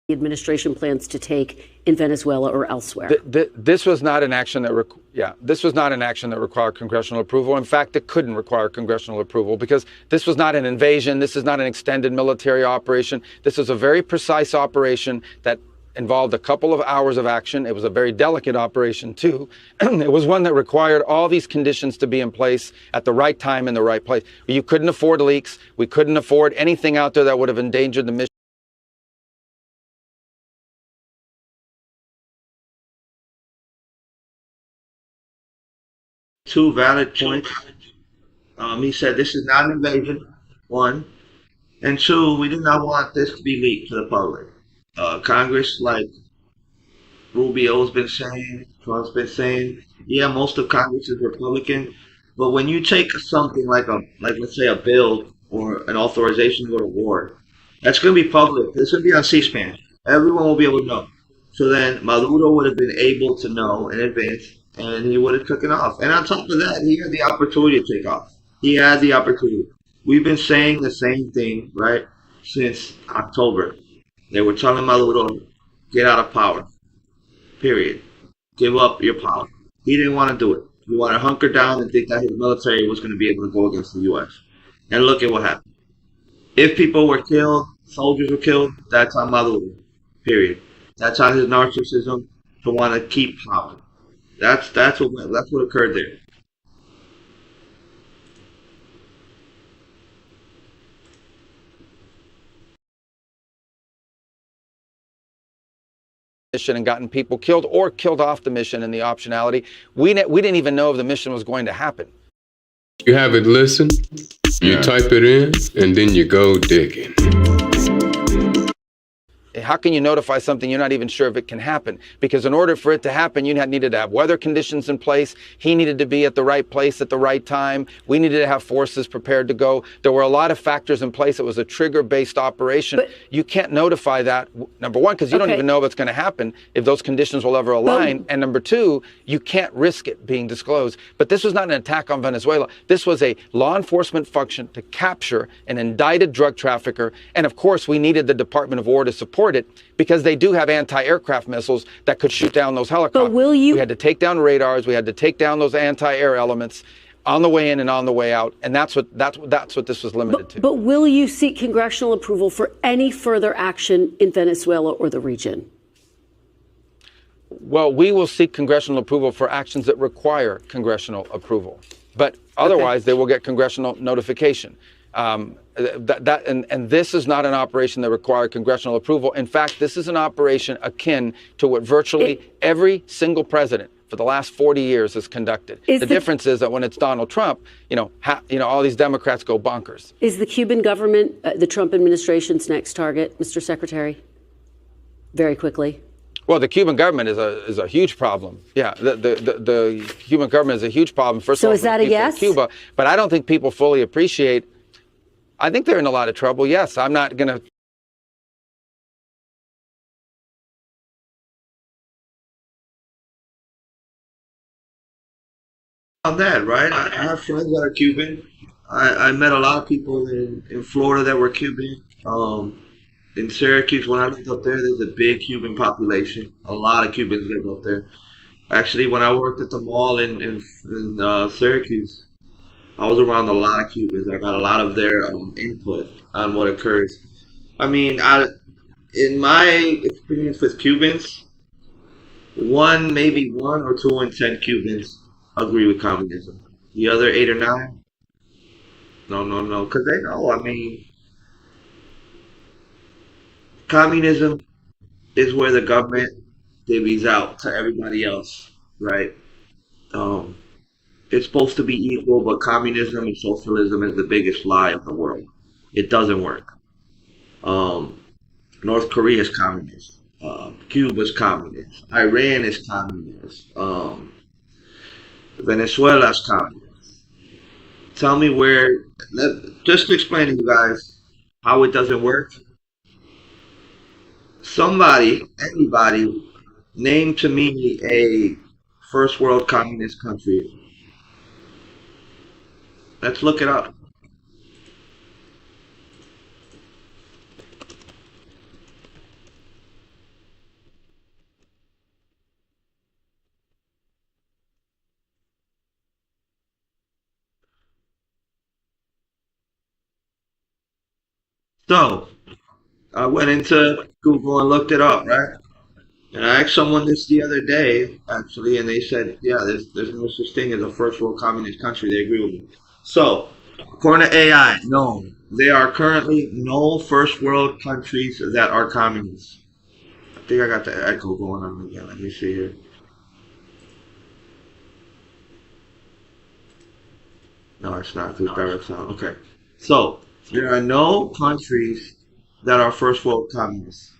the administration plans to take in Venezuela or elsewhere. This was not an action that this was not an action that required congressional approval. In fact, it couldn't require congressional approval because this was not an invasion. This is not an extended military operation. This is a very precise operation that involved a couple of hours of action. It was a very delicate operation too. It was one that required all these conditions to be in place at the right time in the right place. You couldn't afford leaks. We couldn't afford anything out there that would have endangered the mission. two valid points. He said this is not an invasion, one. And two, we do not want this to be leaked to the public. Congress, like Rubio's been saying, Trump's been saying, yeah, most of Congress is Republican, but when you take something like let's say a bill or an authorization to go to war, that's going to be public. It's going to be on C-SPAN. Everyone will be able to know. So then Maduro would have been able to know in advance, and he would have taken off. And on top of that, he had the opportunity to take off. He had the opportunity. We've been saying the same thing, right, since October. They were telling Maduro, get out of power, period. Give up your power. He didn't want to do it. He wanted to hunker down and think that his military was going to be able to go against the U.S. And look at what happened. If people were killed, soldiers were killed, that's on Maduro, period. That's on his narcissism to want to keep power. That's what occurred there. Mission and gotten people killed or killed off the mission and the optionality. We didn't even know if the mission was going to happen. You have it listen, you type it in, and then you go digging. How can you notify something you're not even sure if it can happen? Because in order for it to happen, you needed to have weather conditions in place. He needed to be at the right place at the right time. We needed to have forces prepared to go. There were a lot of factors in place. It was a trigger-based operation. But you can't notify that, number one, because you don't even know what's going to happen, if those conditions will ever align. And number two, you can't risk it being disclosed. But this was not an attack on Venezuela. This was a law enforcement function to capture an indicted drug trafficker. And of course, we needed the Department of War to support it because they do have anti-aircraft missiles that could shoot down those helicopters. But will you? We had to take down radars. We had to take down those anti-air elements on the way in and on the way out. And that's what this was limited to. But will you seek congressional approval for any further action in Venezuela or the region? Well, we will seek congressional approval for actions that require congressional approval. But otherwise, they will get congressional notification. And this is not an operation that required congressional approval. In fact, this is an operation akin to what virtually every single president for the last 40 years is conducted. The difference is that when it's Donald Trump, all these Democrats go bonkers. Is the Cuban government the Trump administration's next target, Mr. Secretary? Very quickly. Well, the Cuban government is a huge problem. Yeah, the Cuban government is a huge problem. First of all, is that a yes? Cuba, but I don't think people fully appreciate. I think they're in a lot of trouble. Yes, I'm not going to. On that, right? I have friends that are Cuban. I met a lot of people in Florida that were Cuban. In Syracuse, when I lived up there, there's a big Cuban population. A lot of Cubans live up there. Actually, when I worked at the mall in Syracuse, I was around a lot of Cubans. I got a lot of their input on what occurs. I mean, in my experience with Cubans, maybe 1 or 2 in 10 Cubans agree with communism. The other 8 or 9, no, because they know. I mean, communism is where the government divvies out to everybody else, right? It's supposed to be equal, but communism and socialism is the biggest lie of the world. It doesn't work. North Korea is communist. Cuba is communist. Iran is communist. Venezuela is communist. Tell me just to explain to you guys how it doesn't work. Anybody, name to me a first world communist country. Let's look it up. So, I went into Google and looked it up, right? And I asked someone this the other day, actually, and they said, yeah, there's no such thing as a first world communist country. They agree with me. So, according to AI, no, there are currently no first world countries that are communist. I think I got the echo going on again. Let me see here. No, it's not through direct sound. Okay. So, there are no countries that are first world communists.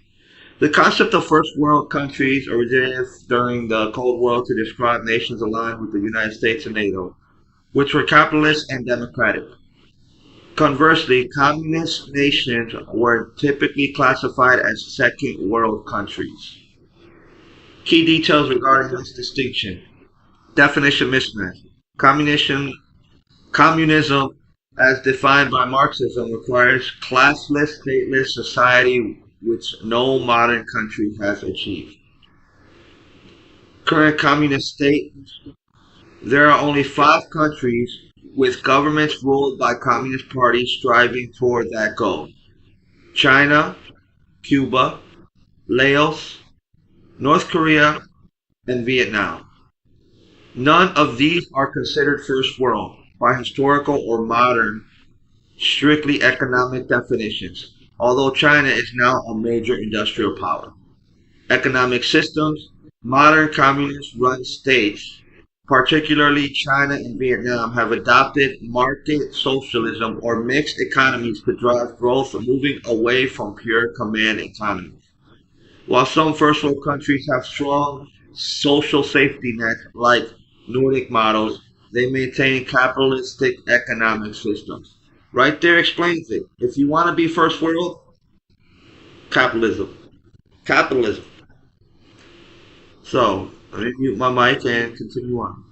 The concept of first world countries originated during the Cold War to describe nations aligned with the United States and NATO, which were capitalist and democratic. Conversely, communist nations were typically classified as second world countries. Key details regarding this distinction. Definition mismatch. Communism, as defined by Marxism, requires classless, stateless society which no modern country has achieved. Current communist state, there are only 5 countries with governments ruled by communist parties striving toward that goal. China, Cuba, Laos, North Korea, and Vietnam. None of these are considered first world by historical or modern, strictly economic definitions, although China is now a major industrial power. Economic systems, modern communist-run states, particularly China and Vietnam, have adopted market socialism or mixed economies to drive growth, moving away from pure command economies. While some first world countries have strong social safety nets like Nordic models, they maintain capitalistic economic systems. Right there explains it. If you want to be first world, capitalism. Capitalism. So, let me mute my mic and continue on.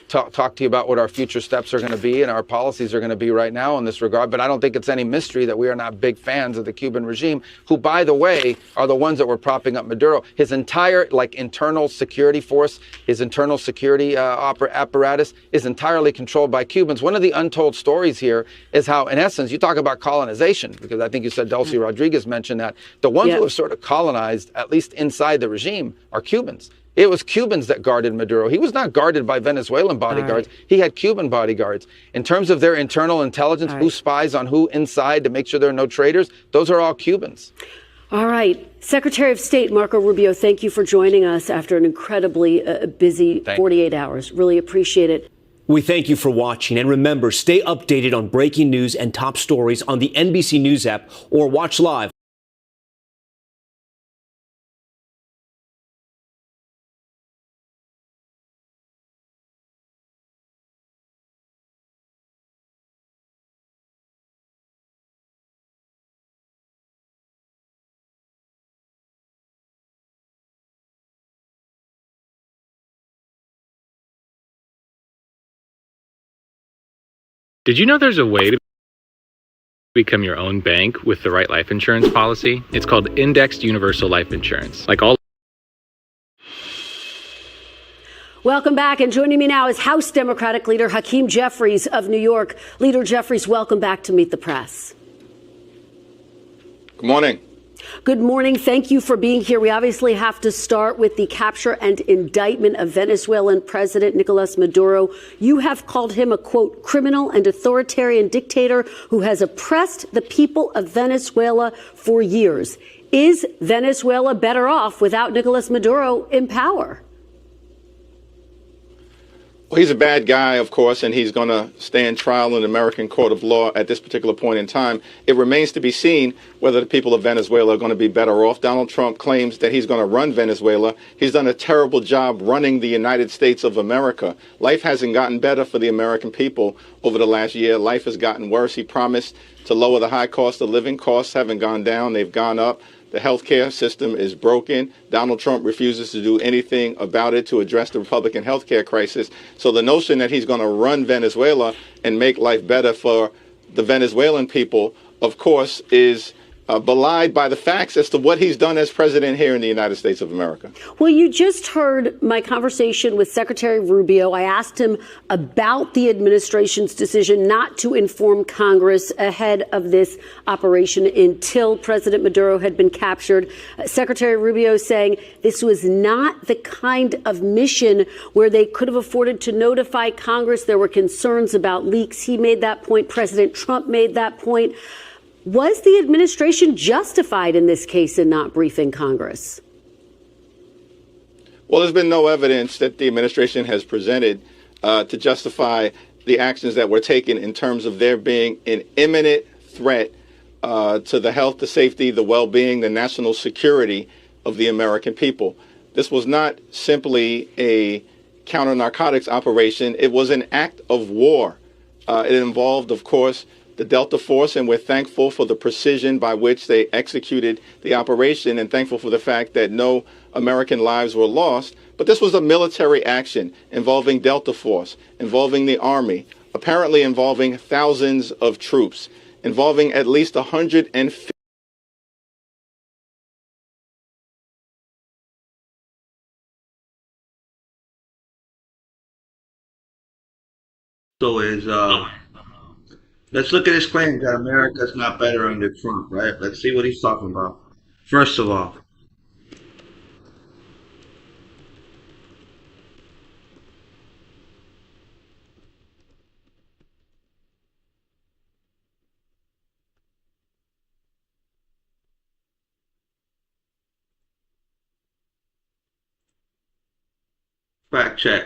Talk to you about what our future steps are going to be and our policies are going to be right now in this regard. But I don't think it's any mystery that we are not big fans of the Cuban regime, who, by the way, are the ones that were propping up Maduro. His entire internal security force, his internal security apparatus is entirely controlled by Cubans. One of the untold stories here is how, in essence, you talk about colonization, because I think you said Delcy Rodriguez mentioned that the ones who have sort of colonized, at least inside the regime, are Cubans. It was Cubans that guarded Maduro. He was not guarded by Venezuelan bodyguards. He had Cuban bodyguards. In terms of their internal intelligence, who spies on who inside to make sure there are no traitors, those are all Cubans. All right. Secretary of State Marco Rubio, thank you for joining us after an incredibly busy 48 hours. Really appreciate it. We thank you for watching, and remember, stay updated on breaking news and top stories on the NBC News app or watch live. Did you know there's a way to become your own bank with the right life insurance policy? It's called Indexed Universal Life Insurance. Like all. Welcome back. And joining me now is House Democratic Leader Hakeem Jeffries of New York. Leader Jeffries, welcome back to Meet the Press. Good morning. Good morning. Thank you for being here. We obviously have to start with the capture and indictment of Venezuelan President Nicolas Maduro. You have called him a, quote, criminal and authoritarian dictator who has oppressed the people of Venezuela for years. Is Venezuela better off without Nicolas Maduro in power? Well, he's a bad guy, of course, and he's going to stand trial in the American court of law at this particular point in time. It remains to be seen whether the people of Venezuela are going to be better off. Donald Trump claims that he's going to run Venezuela. He's done a terrible job running the United States of America. Life hasn't gotten better for the American people over the last year. Life has gotten worse. He promised to lower the high cost of living. Costs haven't gone down. They've gone up. The healthcare system is broken. Donald Trump refuses to do anything about it to address the Republican healthcare crisis. So the notion that he's going to run Venezuela and make life better for the Venezuelan people, of course, is belied by the facts as to what he's done as president here in the United States of America. Well, you just heard my conversation with Secretary Rubio. I asked him about the administration's decision not to inform Congress ahead of this operation until President Maduro had been captured. Secretary Rubio saying this was not the kind of mission where they could have afforded to notify Congress. There were concerns about leaks. He made that point. President Trump made that point. Was the administration justified in this case in not briefing Congress? Well, there's been no evidence that the administration has presented to justify the actions that were taken in terms of there being an imminent threat to the health, the safety, the well-being, the national security of the American people. This was not simply a counter-narcotics operation. It was an act of war. It involved, of course, the Delta Force, and we're thankful for the precision by which they executed the operation and thankful for the fact that no American lives were lost. But this was a military action involving Delta Force, involving the Army, apparently involving thousands of troops, involving at least 150. So let's look at his claim that America's not better under Trump, right? Let's see what he's talking about. First of all, fact check.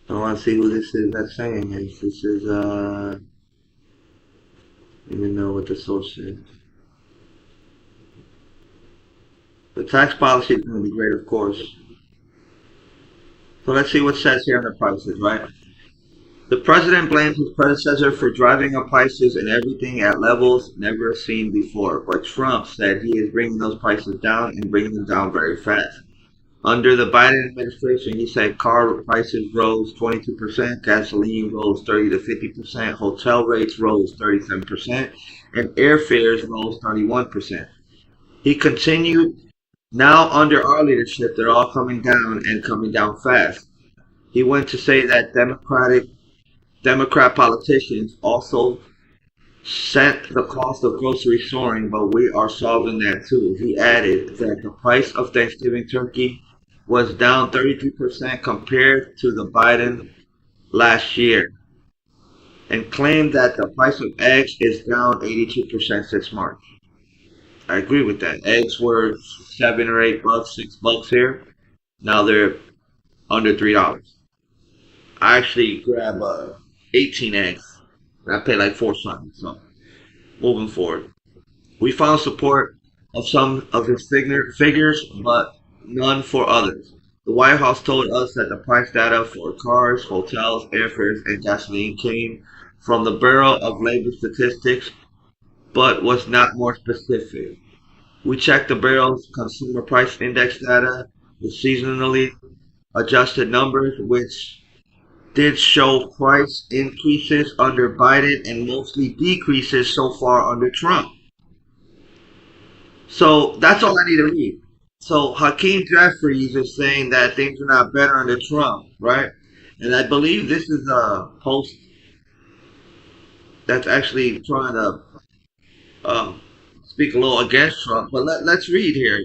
I want to see who this is that's saying this. This is, I don't even know what the source is. The tax policy is going to be great, of course. So let's see what it says here on the prices, right? The president blames his predecessor for driving up prices and everything at levels never seen before. But Trump said he is bringing those prices down and bringing them down very fast. Under the Biden administration, he said car prices rose 22%, gasoline rose 30 to 50%, hotel rates rose 37%, and airfares rose 31%. He continued, now under our leadership, they're all coming down and coming down fast. He went to say that Democrat politicians also sent the cost of groceries soaring, but we are solving that too. He added that the price of Thanksgiving turkey was down 33% compared to the Biden last year, and claimed that the price of eggs is down 82% since March. I agree with that. Eggs were $7 or $8, $6 here. Now they're under $3. I actually grab 18 eggs, and I pay like 4 something. So moving forward, we found support of some of his figures, but none for others. The White House told us that the price data for cars, hotels, airfares, and gasoline came from the Bureau of Labor Statistics, but was not more specific. We checked the Bureau's Consumer Price Index data, the seasonally adjusted numbers, which did show price increases under Biden and mostly decreases so far under Trump. So that's all I need to read. So Hakeem Jeffries is saying that things are not better under Trump, right? And I believe this is a post that's actually trying to speak a little against Trump. But let's read here.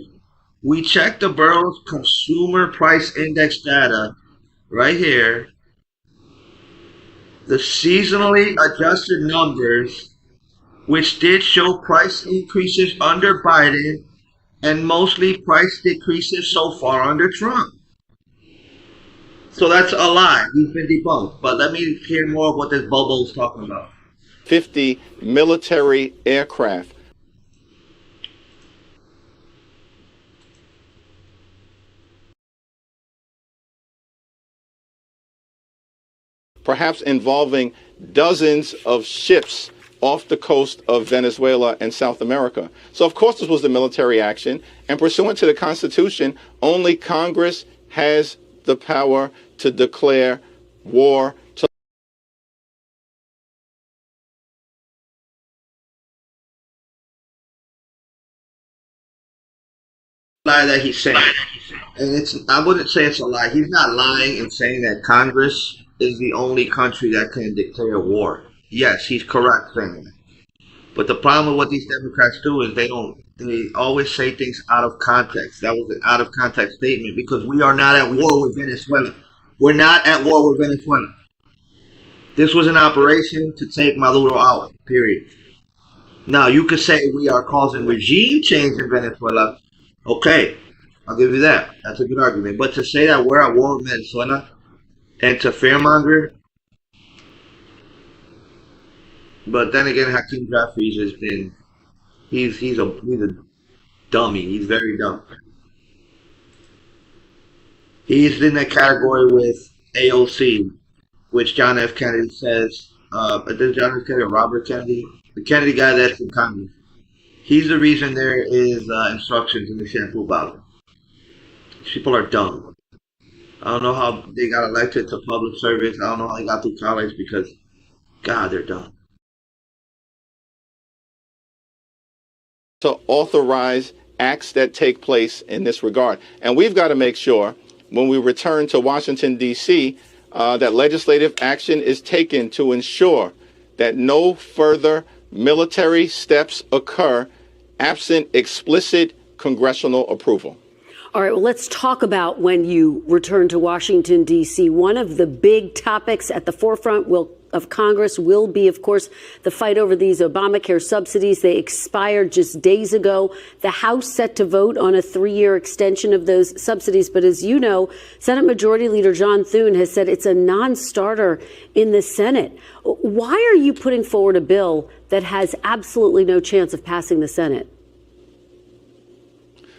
We checked the Bureau's Consumer Price Index data right here. The seasonally adjusted numbers, which did show price increases under Biden and mostly price decreases so far under Trump. So that's a lie. He's been debunked. But let me hear more of what this Bobo's talking about. 50 military aircraft. Perhaps involving dozens of ships off the coast of Venezuela and South America. So, of course, this was the military action. And pursuant to the Constitution, only Congress has the power to declare war. Lie that he's saying. And I wouldn't say it's a lie. He's not lying in saying that Congress is the only country that can declare war. Yes, he's correct saying that. But the problem with what these Democrats do is they always say things out of context. That was an out of context statement because we are not at war with Venezuela. We're not at war with Venezuela. This was an operation to take Maduro out, period. Now, you could say we are causing regime change in Venezuela. Okay, I'll give you that. That's a good argument. But to say that we're at war with Venezuela and to fearmonger, but then again, Hakeem Jeffries has been, he's a dummy. He's very dumb. He's in that category with AOC, which John F. Kennedy says, does John F. Kennedy or Robert Kennedy? The Kennedy guy that's in Congress. He's the reason there is instructions in the shampoo bottle. People are dumb. I don't know how they got elected to public service. I don't know how they got through college because, God, they're dumb. To authorize acts that take place in this regard. And we've got to make sure when we return to Washington, D.C., that legislative action is taken to ensure that no further military steps occur absent explicit congressional approval. All right, well, let's talk about when you return to Washington, D.C. One of the big topics at the forefront of Congress will be, of course, the fight over these Obamacare subsidies. They expired just days ago. The House set to vote on a 3-year extension of those subsidies. But as you know, Senate Majority Leader John Thune has said it's a non-starter in the Senate. Why are you putting forward a bill that has absolutely no chance of passing the Senate?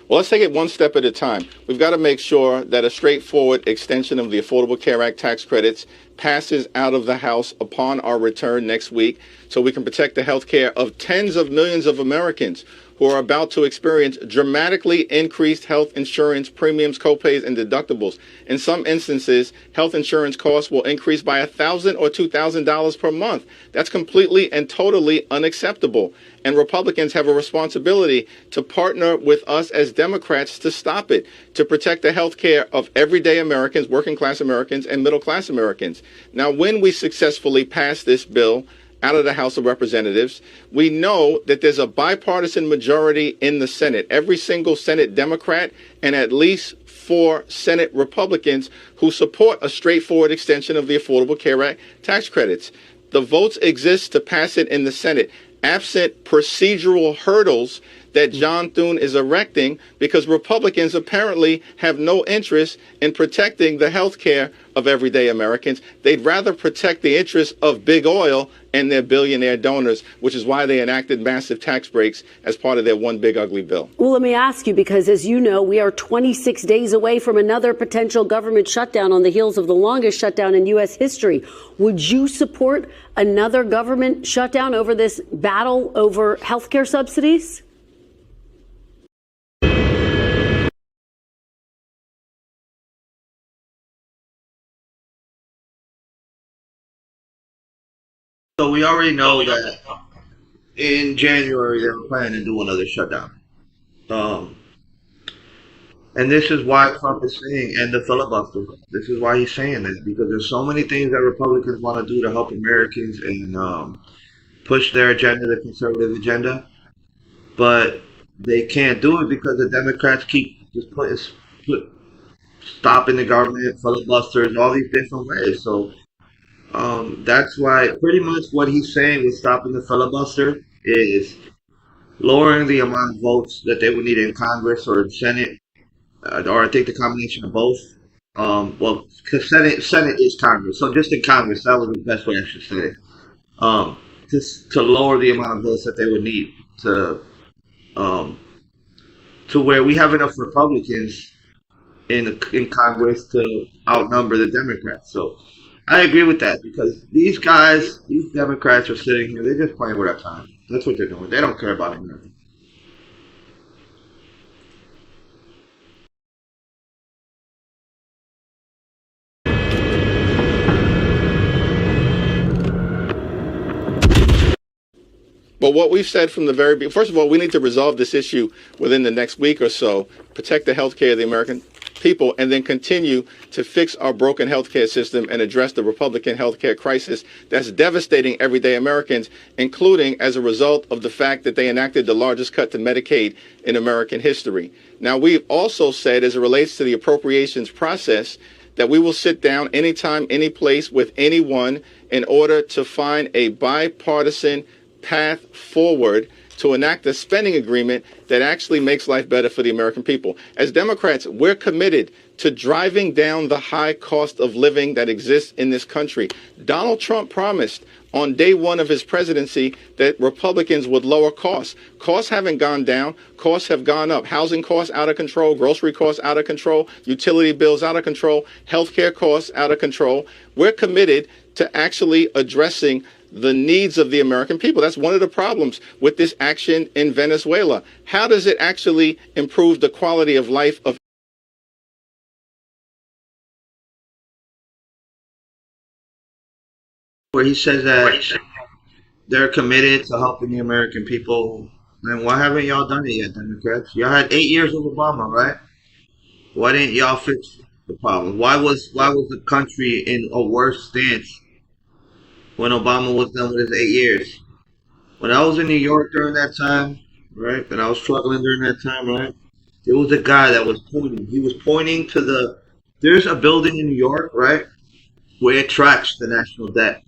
Well, let's take it one step at a time. We've got to make sure that a straightforward extension of the Affordable Care Act tax credits passes out of the House upon our return next week so we can protect the health care of tens of millions of Americans who are about to experience dramatically increased health insurance premiums, copays, and deductibles. In some instances, health insurance costs will increase by $1,000 or $2,000 per month. That's completely and totally unacceptable. And Republicans have a responsibility to partner with us as Democrats to stop it, to protect the health care of everyday Americans, working class Americans, and middle class Americans. Now, when we successfully pass this bill out of the House of Representatives. We know that there's a bipartisan majority in the Senate. Every single Senate Democrat and at least 4 Senate Republicans who support a straightforward extension of the Affordable Care Act tax credits. The votes exist to pass it in the Senate, absent procedural hurdles that John Thune is erecting, because Republicans apparently have no interest in protecting the health care of everyday Americans. They'd rather protect the interests of big oil and their billionaire donors, which is why they enacted massive tax breaks as part of their one big ugly bill. Well, let me ask you, because as you know, we are 26 days away from another potential government shutdown on the heels of the longest shutdown in U.S. history. Would you support another government shutdown over this battle over health care subsidies? So we already know that in January they were planning to do another shutdown. And this is why Trump is saying, and the filibuster. This is why he's saying that, because there's so many things that Republicans want to do to help Americans and push their agenda, the conservative agenda, but they can't do it because the Democrats keep just stopping the government, filibusters, all these different ways. So that's why pretty much what he's saying with stopping the filibuster is lowering the amount of votes that they would need in Congress or in Senate, or I think the combination of both. Well, because Senate is Congress, so just in Congress, that was the best way I should say it. Just to lower the amount of votes that they would need to where we have enough Republicans in Congress to outnumber the Democrats. So I agree with that, because these guys, these Democrats are sitting here, they're just playing with our time. That's what they're doing. They don't care about America. But what we've said from the very beginning, first of all, we need to resolve this issue within the next week or so, protect the health care of the American people, and then continue to fix our broken health care system and address the Republican health care crisis that's devastating everyday Americans, including as a result of the fact that they enacted the largest cut to Medicaid in American history. Now, we've also said, as it relates to the appropriations process, that we will sit down anytime, any place with anyone in order to find a bipartisan path forward to enact a spending agreement that actually makes life better for the American people. As Democrats, we're committed to driving down the high cost of living that exists in this country. Donald Trump promised on day one of his presidency that Republicans would lower costs. Costs haven't gone down. Costs have gone up. Housing costs out of control. Grocery costs out of control. Utility bills out of control. Healthcare costs out of control. We're committed to actually addressing the needs of the American people. That's one of the problems with this action in Venezuela. How does it actually improve the quality of life of where he says that they're committed to helping the American people? Then why haven't y'all done it yet, Democrats? Y'all had 8 years of Obama, right? Why didn't y'all fix the problem? Why was the country in a worse stance when Obama was done with his 8 years? When I was in New York during that time, right, and I was struggling during that time, right, there was a guy that was pointing. He was pointing to there's a building in New York, right, where it tracks the national debt.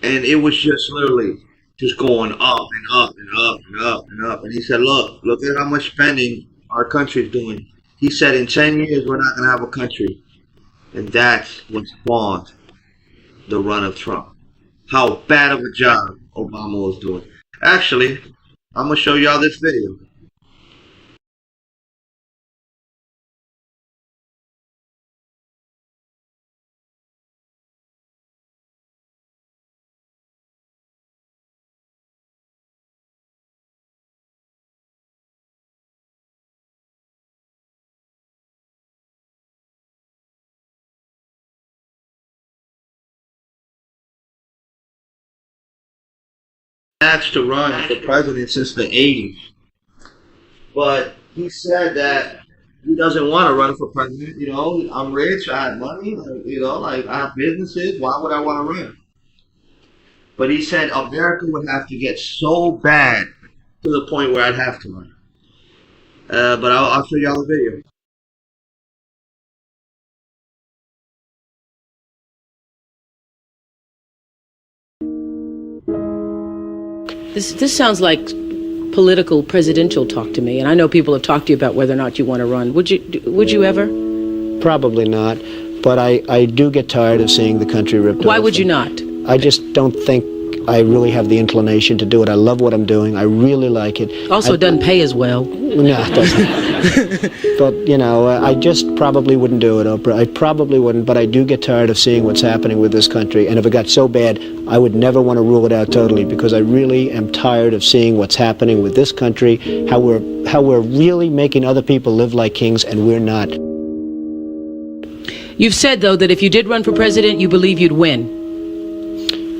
And it was just literally just going up and up and up and up and up. And he said, look at how much spending our country's doing. He said, in 10 years, we're not going to have a country. And that's what spawned the run of Trump. How bad of a job Obama was doing. Actually, I'm going to show y'all this video. Asked to run for president since the 80s. But he said that he doesn't want to run for president. You know, I'm rich, I have money, like, you know, like I have businesses. Why would I want to run? But he said America would have to get so bad to the point where I'd have to run. But I'll show y'all the video. This sounds like political presidential talk to me, and I know people have talked to you about whether or not you want to run. Would you ever? Probably not, but I do get tired of seeing the country ripped off. Why would you not? I just don't think I really have the inclination to do it. I love what I'm doing. I really like it. Also, it doesn't pay as well. No, it doesn't. But, I just probably wouldn't do it, Oprah. I probably wouldn't, but I do get tired of seeing what's happening with this country. And if it got so bad, I would never want to rule it out totally, because I really am tired of seeing what's happening with this country, how we're really making other people live like kings, and we're not. You've said, though, that if you did run for president, you believe you'd win.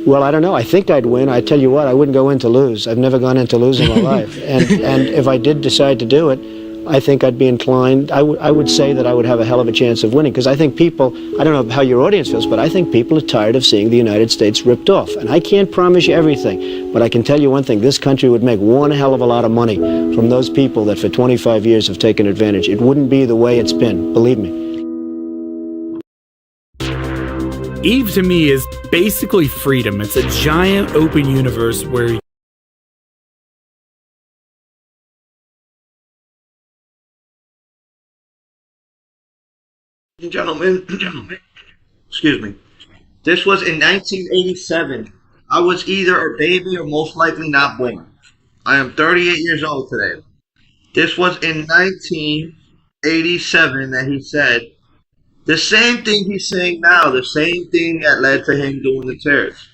Well, I don't know. I think I'd win. I tell you what, I wouldn't go in to lose. I've never gone in to lose in my life. And if I did decide to do it, I think I'd be inclined. I would say that I would have a hell of a chance of winning, because I think people, I don't know how your audience feels, but I think people are tired of seeing the United States ripped off. And I can't promise you everything, but I can tell you one thing. This country would make one hell of a lot of money from those people that for 25 years have taken advantage. It wouldn't be the way it's been, believe me. Eve to me is basically freedom. It's a giant open universe where Ladies and gentlemen, excuse me. This was in 1987. I was either a baby or most likely not born. I am 38 years old today. This was in 1987 that he said the same thing he's saying now, the same thing that led to him doing the terrorists.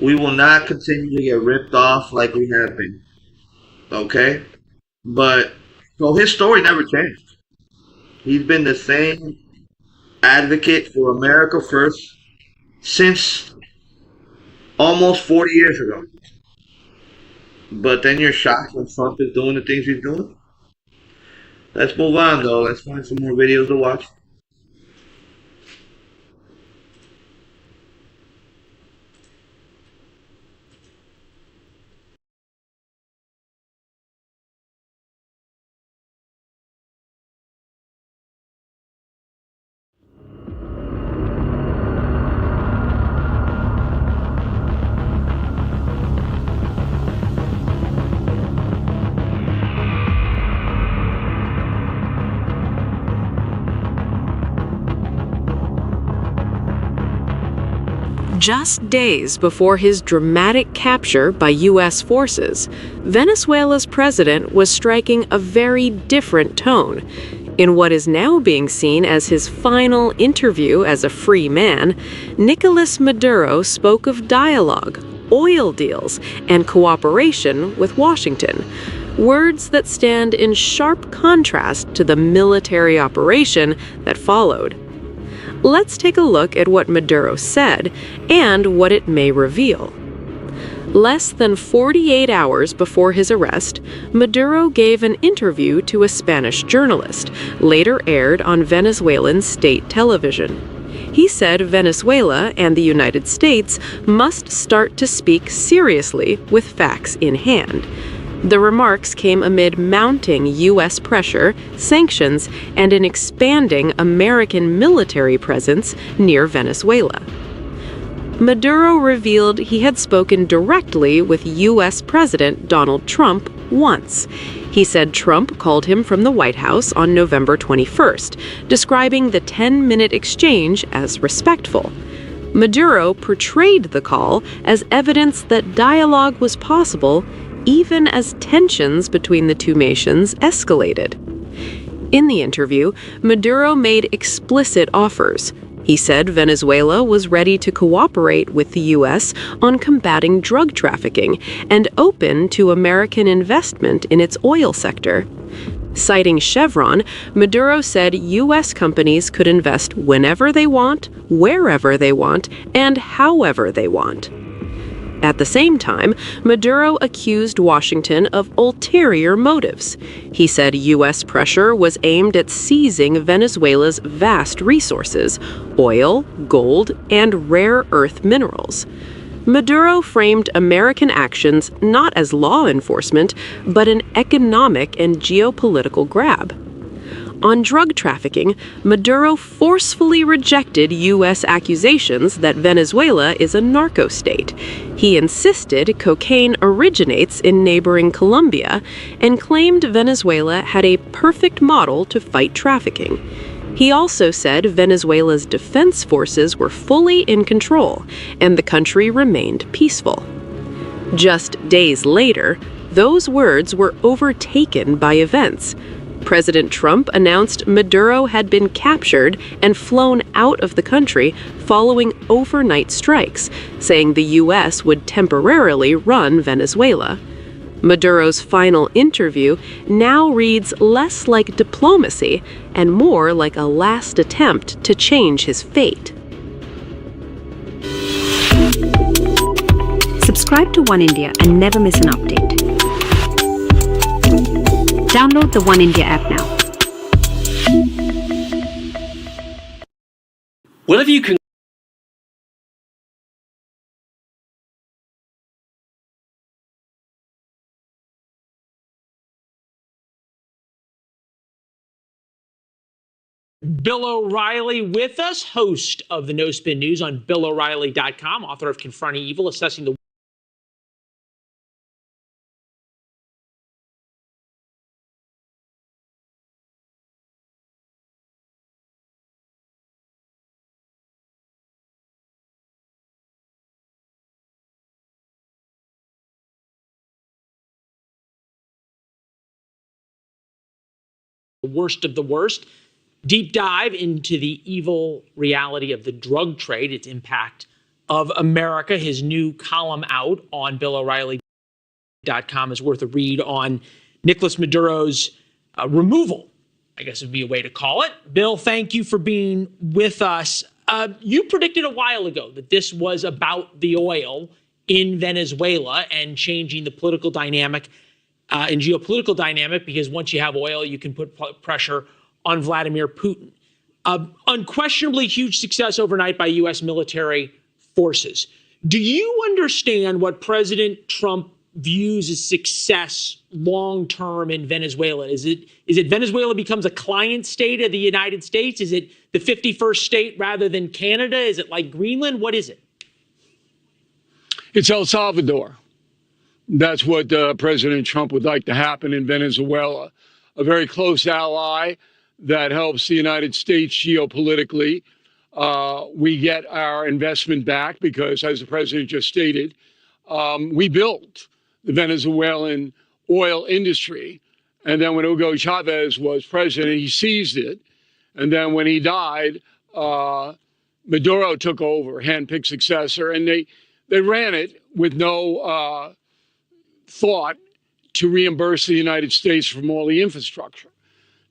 We will not continue to get ripped off like we have been. Okay? But, so his story never changed. He's been the same advocate for America first since almost 40 years ago. But then you're shocked when Trump is doing the things he's doing. Let's move on, though. Let's find some more videos to watch. Just days before his dramatic capture by U.S. forces, Venezuela's president was striking a very different tone. In what is now being seen as his final interview as a free man, Nicolas Maduro spoke of dialogue, oil deals, and cooperation with Washington. Words that stand in sharp contrast to the military operation that followed. Let's take a look at what Maduro said and what it may reveal. Less than 48 hours before his arrest, Maduro gave an interview to a Spanish journalist, later aired on Venezuelan state television. He said Venezuela and the United States must start to speak seriously with facts in hand. The remarks came amid mounting U.S. pressure, sanctions, and an expanding American military presence near Venezuela. Maduro revealed he had spoken directly with U.S. President Donald Trump once. He said Trump called him from the White House on November 21st, describing the 10-minute exchange as respectful. Maduro portrayed the call as evidence that dialogue was possible even as tensions between the two nations escalated. In the interview, Maduro made explicit offers. He said Venezuela was ready to cooperate with the U.S. on combating drug trafficking and open to American investment in its oil sector. Citing Chevron, Maduro said U.S. companies could invest whenever they want, wherever they want, and however they want. At the same time, Maduro accused Washington of ulterior motives. He said U.S. pressure was aimed at seizing Venezuela's vast resources, oil, gold, and rare earth minerals. Maduro framed American actions not as law enforcement, but an economic and geopolitical grab. On drug trafficking, Maduro forcefully rejected U.S. accusations that Venezuela is a narco state. He insisted cocaine originates in neighboring Colombia and claimed Venezuela had a perfect model to fight trafficking. He also said Venezuela's defense forces were fully in control and the country remained peaceful. Just days later, those words were overtaken by events. President Trump announced Maduro had been captured and flown out of the country following overnight strikes, saying the U.S. would temporarily run Venezuela. Maduro's final interview now reads less like diplomacy and more like a last attempt to change his fate. Subscribe to One India and never miss an update. Download the One India app now. Well, if you can Bill O'Reilly with us, host of the No Spin News on BillO'Reilly.com, author of Confronting Evil, Assessing the worst of the worst. Deep dive into the evil reality of the drug trade, its impact of America. His new column out on BillO'Reilly.com is worth a read on Nicolas Maduro's removal, I guess would be a way to call it. Bill, thank you for being with us. You predicted a while ago that this was about the oil in Venezuela and changing the political dynamic and geopolitical dynamic, because once you have oil, you can put pressure on Vladimir Putin. Unquestionably huge success overnight by U.S. military forces. Do you understand what President Trump views as success long-term in Venezuela? Is it Venezuela becomes a client state of the United States? Is it the 51st state rather than Canada? Is it like Greenland? What is it? It's El Salvador. That's what President Trump would like to happen in Venezuela. A very close ally that helps the United States geopolitically. We get our investment back because, as the president just stated, we built the Venezuelan oil industry. And then when Hugo Chavez was president, he seized it. And then when he died, Maduro took over, handpicked successor, and they ran it with no thought to reimburse the United States from all the infrastructure.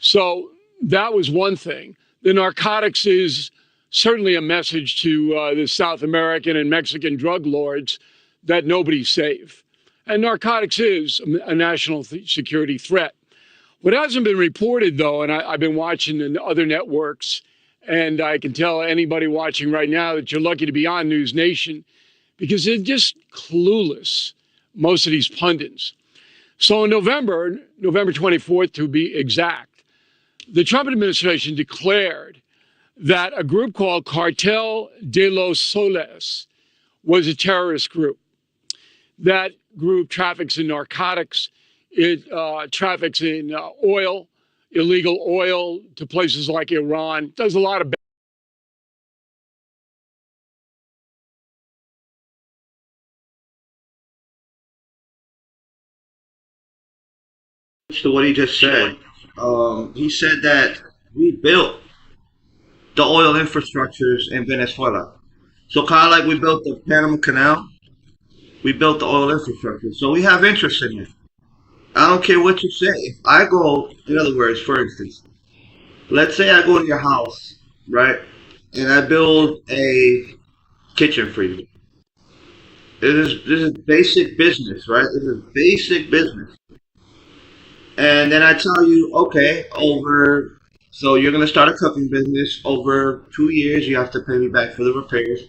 So that was one thing. The narcotics is certainly a message to the South American and Mexican drug lords that nobody's safe. And narcotics is a national security threat. What hasn't been reported, though, and I've been watching the other networks, and I can tell anybody watching right now that you're lucky to be on News Nation, because they're just clueless, most of these pundits. So in November 24th to be exact, the Trump administration declared that a group called Cartel de los Soles was a terrorist group. That group traffics in narcotics. It traffics in oil, illegal oil to places like Iran. Does a lot of to what he just said. He said that we built the oil infrastructures in Venezuela. So kind of like we built the Panama Canal, we built the oil infrastructure. So we have interest in it. I don't care what you say. If I go, in other words, for instance, let's say I go to your house, right, and I build a kitchen for you. This is basic business, right? This is basic business. And then I tell you, okay, so you're going to start a cooking business. Over 2 years, you have to pay me back for the repairs.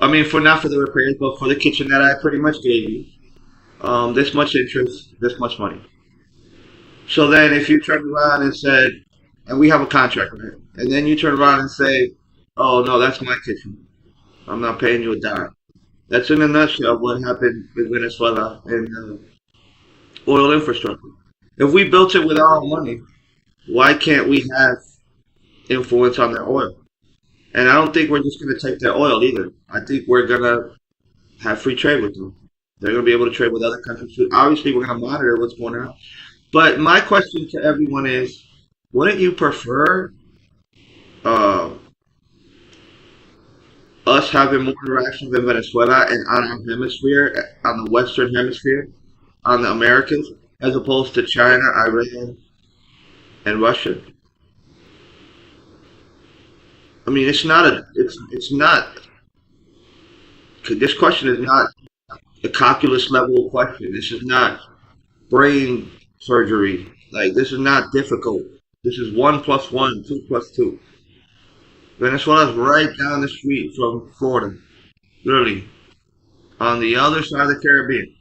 I mean, for not for the repairs, but for the kitchen that I pretty much gave you. This much interest, this much money. So then if you turn around and said, and we have a contract with it, and then you turn around and say, oh no, that's my kitchen. I'm not paying you a dime. That's in a nutshell what happened with Venezuela and oil infrastructure. If we built it with our own money, why can't we have influence on their oil? And I don't think we're just going to take their oil either. I think we're going to have free trade with them. They're going to be able to trade with other countries too. Obviously, we're going to monitor what's going on. But my question to everyone is, wouldn't you prefer us having more interactions in Venezuela and on our hemisphere, on the Western Hemisphere, on the Americas, as opposed to China, Iran, and Russia? I mean, it's not. This question is not a calculus level question. This is not brain surgery. Like, this is not difficult. This is 1 + 1, 2 + 2. Venezuela is right down the street from Florida, literally on the other side of the Caribbean.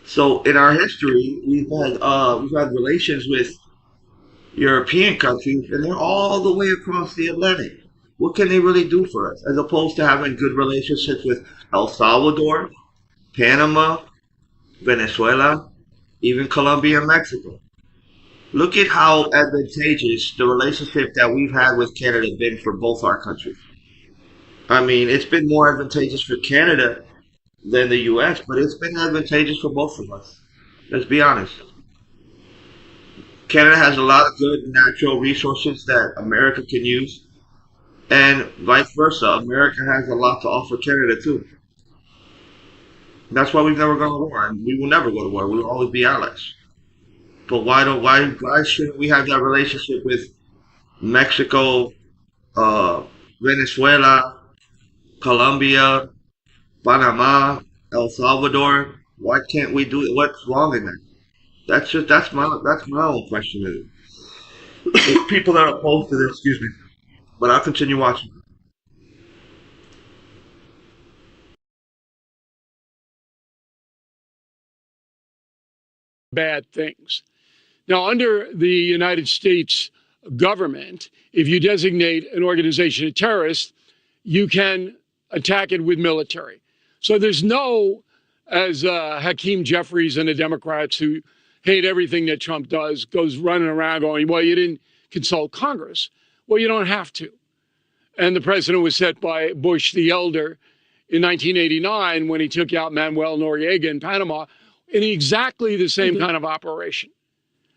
So in our history, we've had relations with European countries, and they're all the way across the Atlantic. What can they really do for us, as opposed to having good relationships with El Salvador, Panama, Venezuela, even Colombia and Mexico? Look at how advantageous the relationship that we've had with Canada has been for both our countries. I mean, it's been more advantageous for Canada than the U.S., but it's been advantageous for both of us. Let's be honest. Canada has a lot of good natural resources that America can use, and vice versa. America has a lot to offer Canada too. That's why we've never gone to war, and we will never go to war. We will always be allies. But why shouldn't we have that relationship with Mexico, Venezuela, Colombia, Panama, El Salvador? Why can't we do it? What's wrong in that? That's my own question. People that are opposed to this, excuse me. But I'll continue watching. Bad things. Now, under the United States government, if you designate an organization a terrorist, you can attack it with military. So there's no, as Hakeem Jeffries and the Democrats who hate everything that Trump does, goes running around going, well, you didn't consult Congress. Well, you don't have to. And the president was set by Bush the elder in 1989 when he took out Manuel Noriega in Panama in exactly the same kind of operation.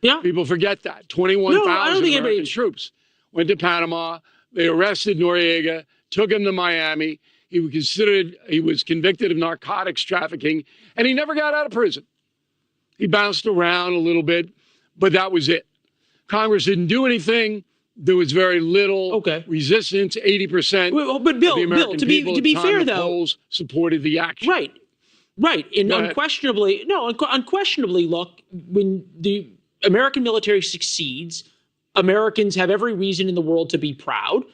Yeah. People forget that. 21,000 American troops went to Panama. They arrested Noriega, took him to Miami. He was convicted of narcotics trafficking, and he never got out of prison. He bounced around a little bit, but that was it. Congress didn't do anything. There was very little resistance. 80% but Bill, of the American to people be at the time fair, of though, polls supported the action. Right. And unquestionably, look, when the American military succeeds, Americans have every reason in the world to be proud.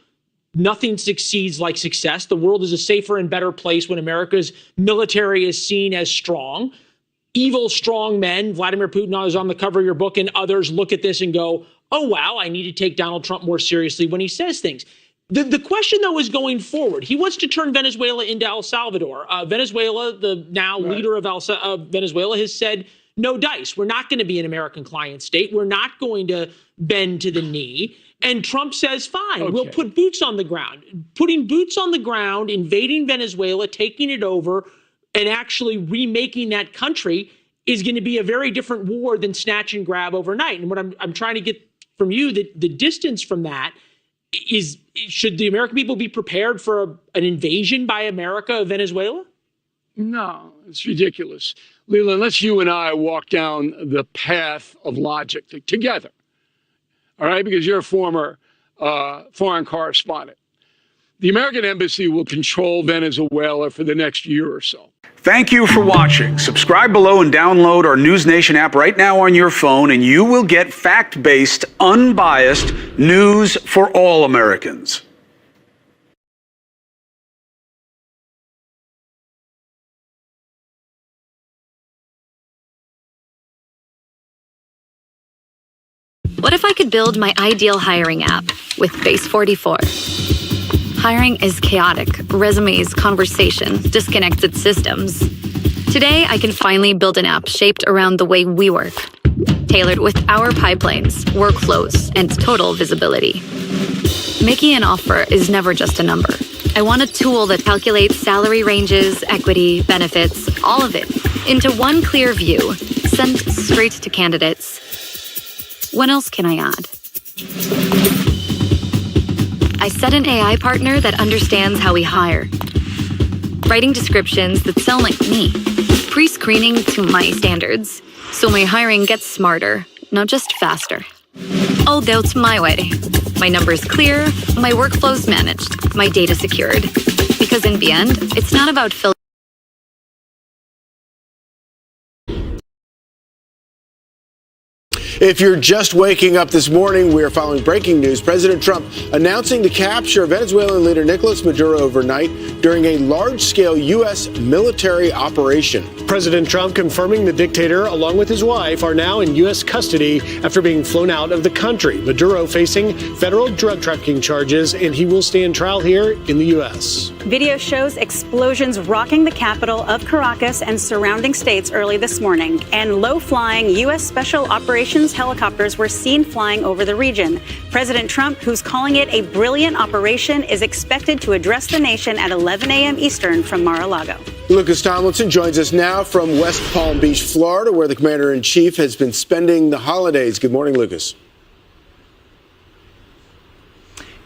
Nothing succeeds like success. The world is a safer and better place when America's military is seen as strong. Evil, strong men, Vladimir Putin is on the cover of your book, and others look at this and go, oh, wow, I need to take Donald Trump more seriously when he says things. The question, though, is going forward. He wants to turn Venezuela into El Salvador. Venezuela, the now leader of Venezuela, has said, no dice. We're not going to be an American client state. We're not going to bend to the knee. And Trump says, fine, we'll put boots on the ground. Putting boots on the ground, invading Venezuela, taking it over, and actually remaking that country is going to be a very different war than snatch and grab overnight. And what I'm trying to get from you, the distance from that is, should the American people be prepared for an invasion by America of Venezuela? No, it's ridiculous. Leland, let's you and I walk down the path of logic together. All right, because you're a former foreign correspondent. The American embassy will control Venezuela for the next year or so. Thank you for watching. Subscribe below and download our News Nation app right now on your phone, and you will get fact-based, unbiased news for all Americans. What if I could build my ideal hiring app with Base 44? Hiring is chaotic. Resumes, conversations, disconnected systems. Today, I can finally build an app shaped around the way we work, tailored with our pipelines, workflows, and total visibility. Making an offer is never just a number. I want a tool that calculates salary ranges, equity, benefits, all of it, into one clear view, sent straight to candidates. What else can I add? I set an AI partner that understands how we hire, writing descriptions that sound like me, pre-screening to my standards, so my hiring gets smarter, not just faster. All built my way. My numbers clear, my workflows managed, my data secured. Because in the end, it's not about filtering. If you're just waking up this morning, we are following breaking news. President Trump announcing the capture of Venezuelan leader Nicolas Maduro overnight during a large-scale U.S. military operation. President Trump confirming the dictator, along with his wife, are now in U.S. custody after being flown out of the country. Maduro facing federal drug trafficking charges, and he will stand trial here in the U.S. Video shows explosions rocking the capital of Caracas and surrounding states early this morning, and low-flying U.S. Special Operations helicopters were seen flying over the region. President Trump, who's calling it a brilliant operation, is expected to address the nation at 11 a.m. Eastern from Mar-a-Lago. Lucas Tomlinson joins us now from West Palm Beach, Florida, where the commander-in-chief has been spending the holidays. Good morning, Lucas.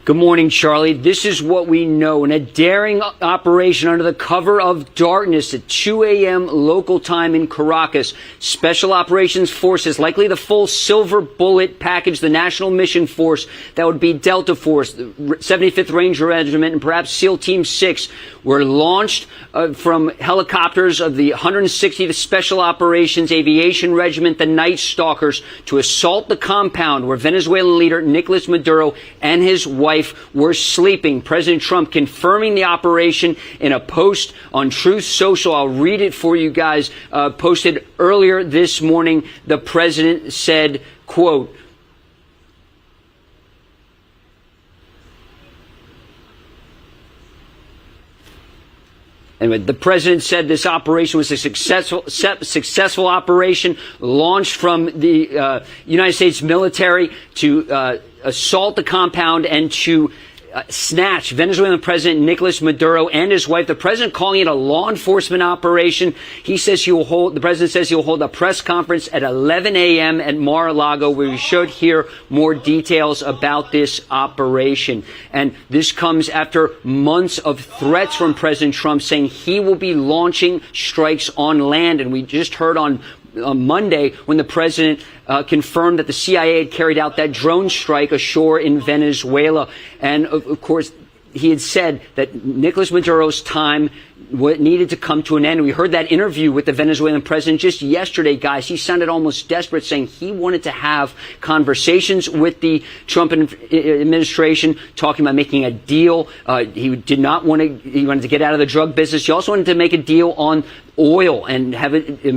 Good morning, Charlie. This is what we know. In a daring operation under the cover of darkness at 2 a.m. local time in Caracas, Special Operations Forces, likely the full Silver Bullet package, the National Mission Force, that would be Delta Force, the 75th Ranger Regiment, and perhaps SEAL Team 6, were launched from helicopters of the 160th Special Operations Aviation Regiment, the Night Stalkers, to assault the compound where Venezuelan leader Nicolas Maduro and his wife were sleeping. President Trump confirming the operation in a post on Truth Social. I'll read it for you guys. Posted earlier this morning. The president said, quote, anyway, the president said this operation was a successful operation launched from the United States military to assault the compound and to snatch Venezuelan President Nicolas Maduro and his wife. The president calling it a law enforcement operation. He says the president says he will hold a press conference at 11 a.m. at Mar-a-Lago, where we should hear more details about this operation. And this comes after months of threats from President Trump saying he will be launching strikes on land. And we just heard on Monday when the president confirmed that the CIA had carried out that drone strike ashore in Venezuela. And of course, he had said that Nicolas Maduro's time needed to come to an end. We heard that interview with the Venezuelan president just yesterday, guys. He sounded almost desperate, saying he wanted to have conversations with the Trump administration, talking about making a deal. He wanted to get out of the drug business. He also wanted to make a deal on oil and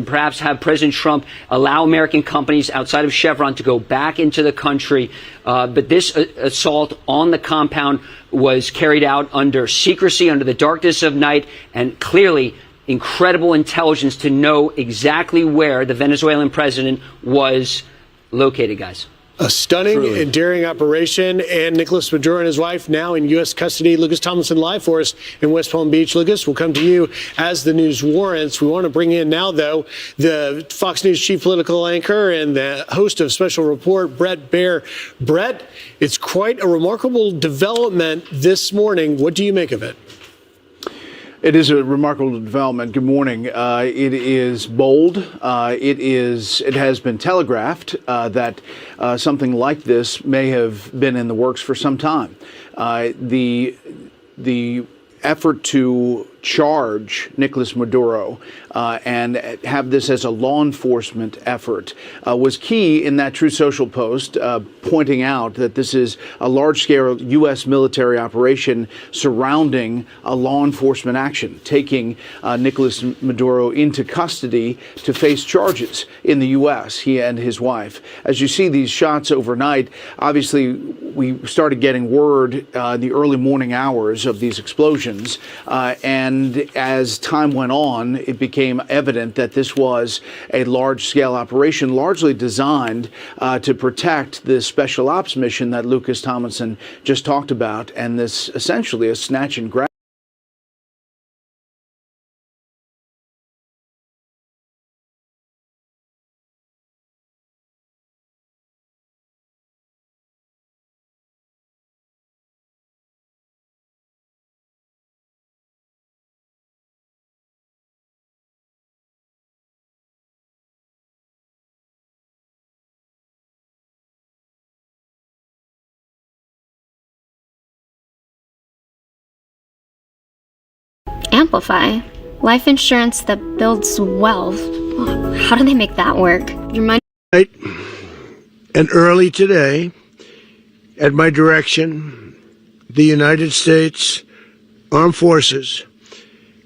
perhaps have President Trump allow American companies outside of Chevron to go back into the country. But this assault on the compound was carried out under secrecy, under the darkness of night, and clearly incredible intelligence to know exactly where the Venezuelan president was located, guys. A stunning and daring operation, and Nicolas Maduro and his wife now in U.S. custody. Lucas Tomlinson live for us in West Palm Beach. Lucas, we'll come to you as the news warrants. We want to bring in now, though, the Fox News chief political anchor and the host of Special Report, Bret Baier. Bret, it's quite a remarkable development this morning. What do you make of it? It is a remarkable development. Good morning. It is bold. It has been telegraphed that something like this may have been in the works for some time. The effort to charge Nicolas Maduro and have this as a law enforcement effort was key in that True Social post, pointing out that this is a large-scale U.S. military operation surrounding a law enforcement action, taking Nicolas Maduro into custody to face charges in the U.S., he and his wife. As you see these shots overnight, obviously we started getting word in the early morning hours of these explosions, and as time went on, it became evident that this was a large-scale operation largely designed to protect this special ops mission that Lucas Tomlinson just talked about, and this essentially a snatch and grab. Amplify? Life insurance that builds wealth. How do they make that work? Your money. And early today, at my direction, the United States Armed Forces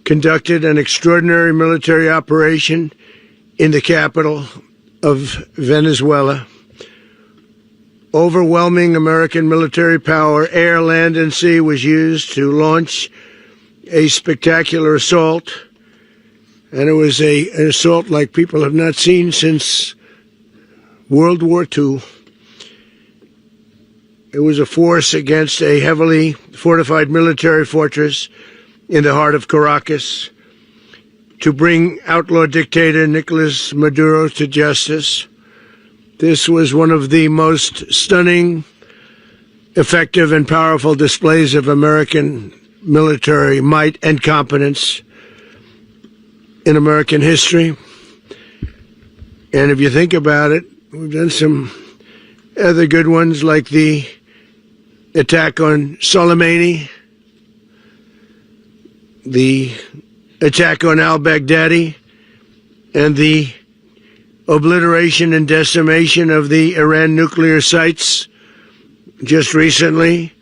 conducted an extraordinary military operation in the capital of Venezuela. Overwhelming American military power, air, land, and sea, was used to launch a spectacular assault, and it was an assault like people have not seen since World War II. It was a force against a heavily fortified military fortress in the heart of Caracas to bring outlaw dictator Nicolas Maduro to justice. This was one of the most stunning, effective, and powerful displays of American military might and competence in American history. And if you think about it, we've done some other good ones, like the attack on Soleimani, the attack on al-Baghdadi, and the obliteration and decimation of the Iran nuclear sites just recently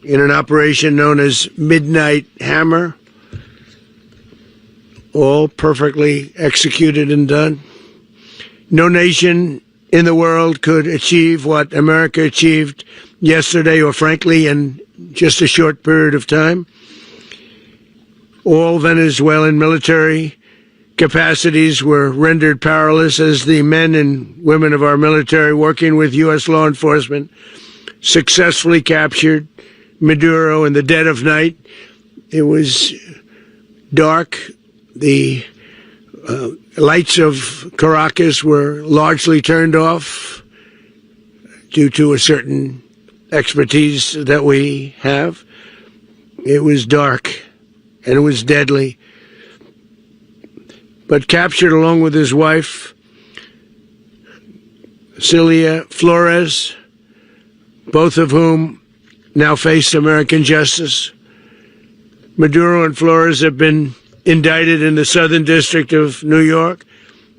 in an operation known as Midnight Hammer, all perfectly executed and done. No nation in the world could achieve what America achieved yesterday, or frankly, in just a short period of time. All Venezuelan military capacities were rendered powerless as the men and women of our military, working with U.S. law enforcement, successfully captured Maduro in the dead of night. It was dark. The lights of Caracas were largely turned off due to a certain expertise that we have. It was dark and it was deadly. But captured along with his wife, Celia Flores, both of whom now face American justice. Maduro and Flores have been indicted in the Southern District of New York,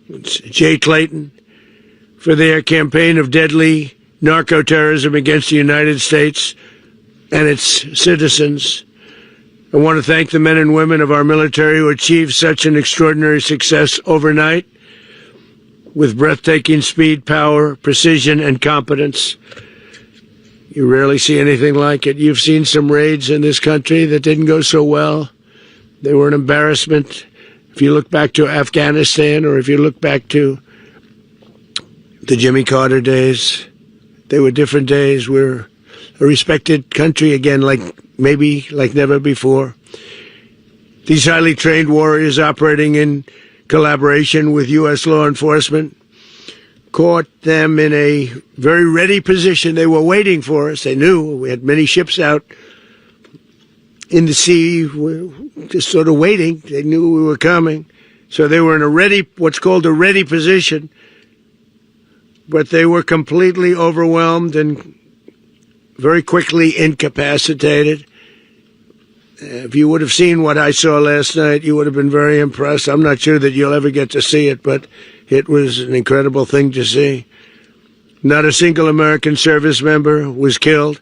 it's Jay Clayton, for their campaign of deadly narco-terrorism against the United States and its citizens. I want to thank the men and women of our military who achieved such an extraordinary success overnight with breathtaking speed, power, precision, and competence. You rarely see anything like it. You've seen some raids in this country that didn't go so well. They were an embarrassment. If you look back to Afghanistan, or if you look back to the Jimmy Carter days, they were different days. We're a respected country again, maybe like never before. These highly trained warriors, operating in collaboration with U.S. law enforcement, caught them in a very ready position. They were waiting for us. They knew we had many ships out in the sea, just sort of waiting. They knew we were coming. So they were in what's called a ready position. But they were completely overwhelmed and very quickly incapacitated. If you would have seen what I saw last night, you would have been very impressed. I'm not sure that you'll ever get to see it, but it was an incredible thing to see. Not a single American service member was killed,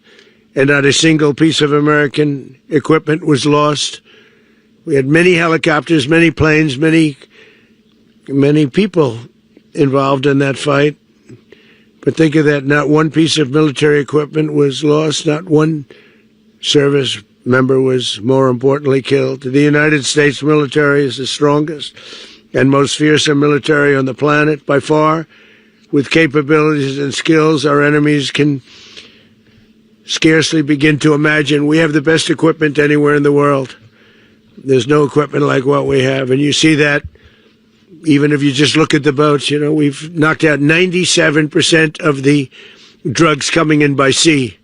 and not a single piece of American equipment was lost. We had many helicopters, many planes, many people involved in that fight. But think of that, not one piece of military equipment was lost, not one service member was, more importantly, killed. The United States military is the strongest and most fearsome military on the planet by far. With capabilities and skills our enemies can scarcely begin to imagine. We have the best equipment anywhere in the world. There's no equipment like what we have, and you see that even if you just look at the boats. You know, we've knocked out 97% of the drugs coming in by sea.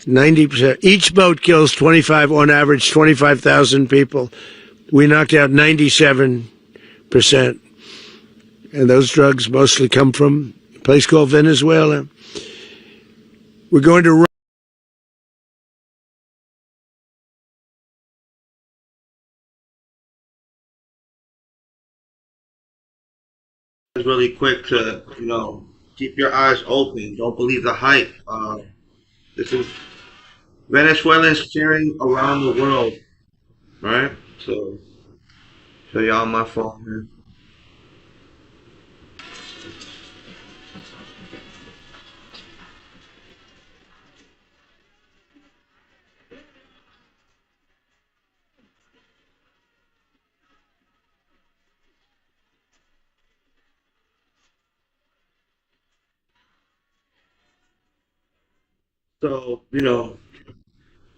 90%. Each boat kills on average 25,000 people. We knocked out 97%. And those drugs mostly come from a place called Venezuela. We're going to really quick to, keep your eyes open. Don't believe the hype. This is Venezuelans cheering around the world, right? So, show y'all my phone here. So,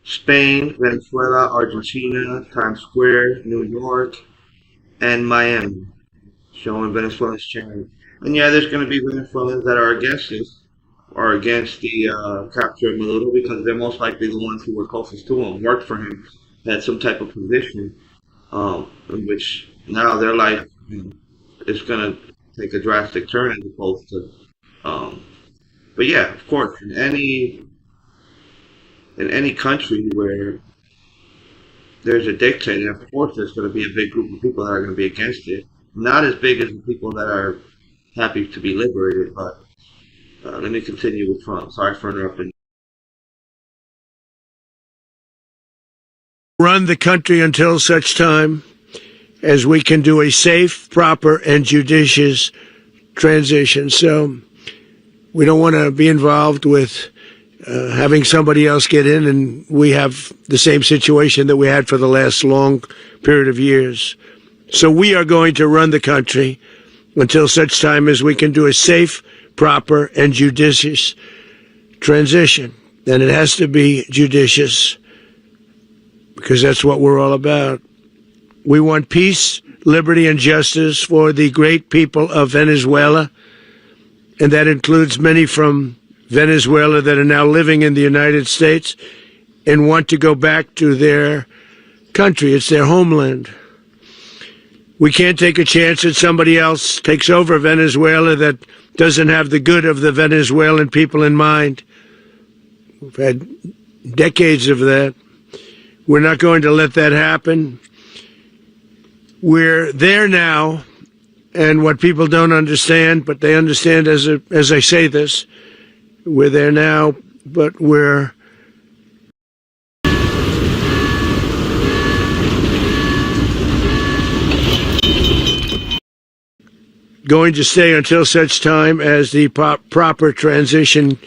Spain, Venezuela, Argentina, Times Square, New York, and Miami, showing Venezuela's cheering. And yeah, there's going to be Venezuelans that are against this, or against the capture of Maduro, because they're most likely the ones who were closest to him, worked for him, had some type of position, in which now their life is going to take a drastic turn as opposed to. But yeah, of course, in any country where there's a dictator, of course there's going to be a big group of people that are going to be against it. Not as big as the people that are happy to be liberated, but let me continue with Trump. Sorry for interrupting. Run the country until such time as we can do a safe, proper, and judicious transition. So we don't want to be involved with having somebody else get in, and we have the same situation that we had for the last long period of years. So we are going to run the country until such time as we can do a safe, proper, and judicious transition. And it has to be judicious, because that's what we're all about. We want peace, liberty, and justice for the great people of Venezuela, and that includes many from Venezuela that are now living in the United States and want to go back to their country. It's their homeland. We can't take a chance that somebody else takes over Venezuela that doesn't have the good of the Venezuelan people in mind. We've had decades of that. We're not going to let that happen. We're there now, and what people don't understand, but they understand as I say this, we're there now, but we're going to stay until such time as the proper transition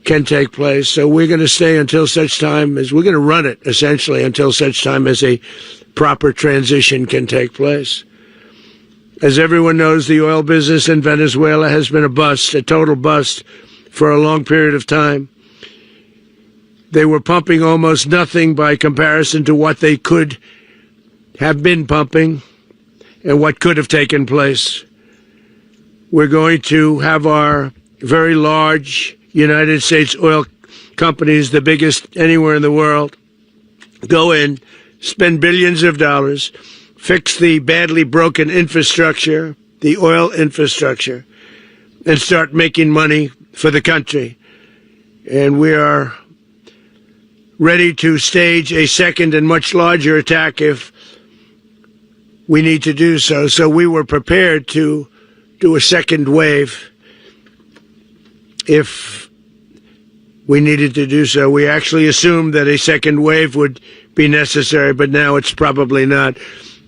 can take place. So we're going to stay until such time as we're going to run it, essentially, until such time as a proper transition can take place. As everyone knows, the oil business in Venezuela has been a bust, a total bust, for a long period of time. They were pumping almost nothing by comparison to what they could have been pumping and what could have taken place. We're going to have our very large United States oil companies, the biggest anywhere in the world, go in, spend billions of dollars, fix the badly broken infrastructure, the oil infrastructure, and start making money for the country. And we are ready to stage a second and much larger attack if we need to do so. So we were prepared to do a second wave if we needed to do so. We actually assumed that a second wave would be necessary, but now it's probably not.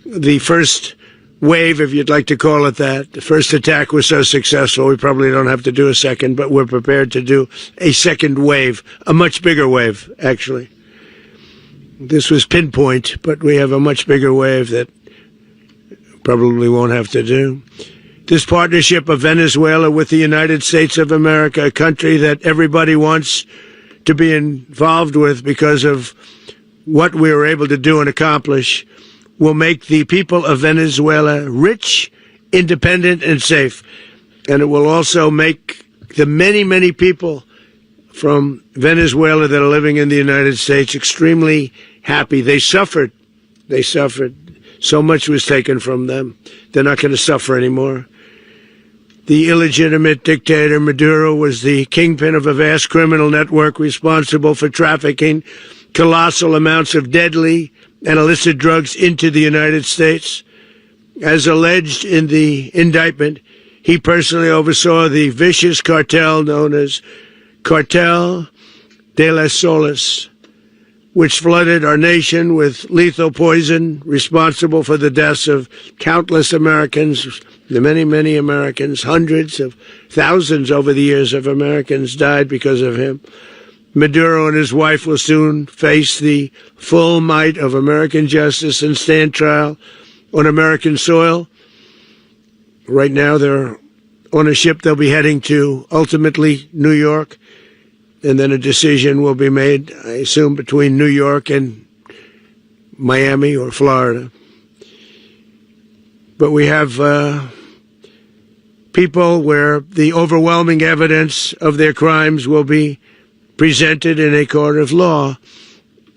The first wave, if you'd like to call it that, the first attack was so successful, we probably don't have to do a second, but we're prepared to do a second wave, a much bigger wave, actually. This was pinpoint, but we have a much bigger wave that probably won't have to do. This partnership of Venezuela with the United States of America, a country that everybody wants to be involved with because of what we were able to do and accomplish, will make the people of Venezuela rich, independent, and safe. And it will also make the many, many people from Venezuela that are living in the United States extremely happy. They suffered. They suffered. So much was taken from them. They're not going to suffer anymore. The illegitimate dictator Maduro was the kingpin of a vast criminal network responsible for trafficking colossal amounts of deadly and illicit drugs into the United States. As alleged in the indictment, he personally oversaw the vicious cartel known as Cartel de las Solas, which flooded our nation with lethal poison, responsible for the deaths of countless Americans, the many, many Americans. Hundreds of thousands over the years of Americans died because of him. Maduro and his wife will soon face the full might of American justice and stand trial on American soil. Right now, they're on a ship they'll be heading to, ultimately, New York. And then a decision will be made, I assume, between New York and Miami or Florida. But we have people where the overwhelming evidence of their crimes will be presented in a court of law.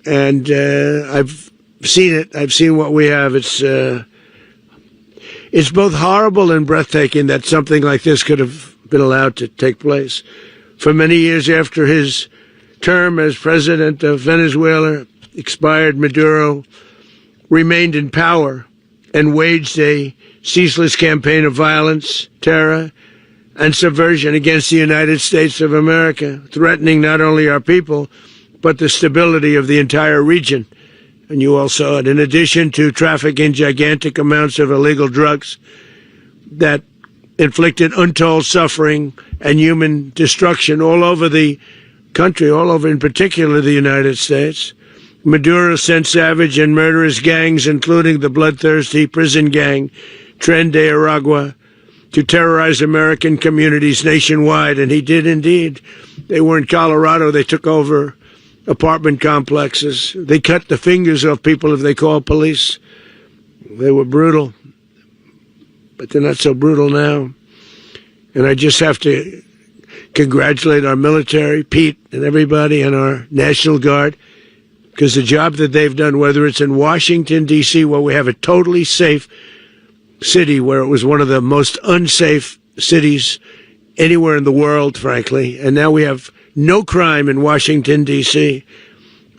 And I've seen it. I've seen what we have. It's both horrible and breathtaking that something like this could have been allowed to take place. For many years after his term as president of Venezuela expired, Maduro remained in power and waged a ceaseless campaign of violence, terror, and subversion against the United States of America, threatening not only our people, but the stability of the entire region. And you all saw it. In addition to trafficking gigantic amounts of illegal drugs that inflicted untold suffering and human destruction all over the country, all over in particular the United States, Maduro sent savage and murderous gangs, including the bloodthirsty prison gang Tren de Aragua, to terrorize American communities nationwide. And he did indeed. They were in Colorado. They took over apartment complexes. They cut the fingers off people if they called police. They were brutal. But they're not so brutal now. And I just have to congratulate our military, Pete and everybody, and our National Guard, because the job that they've done, whether it's in Washington, D.C., where we have a totally safe city, where it was one of the most unsafe cities anywhere in the world, frankly, and now we have no crime in Washington, D.C.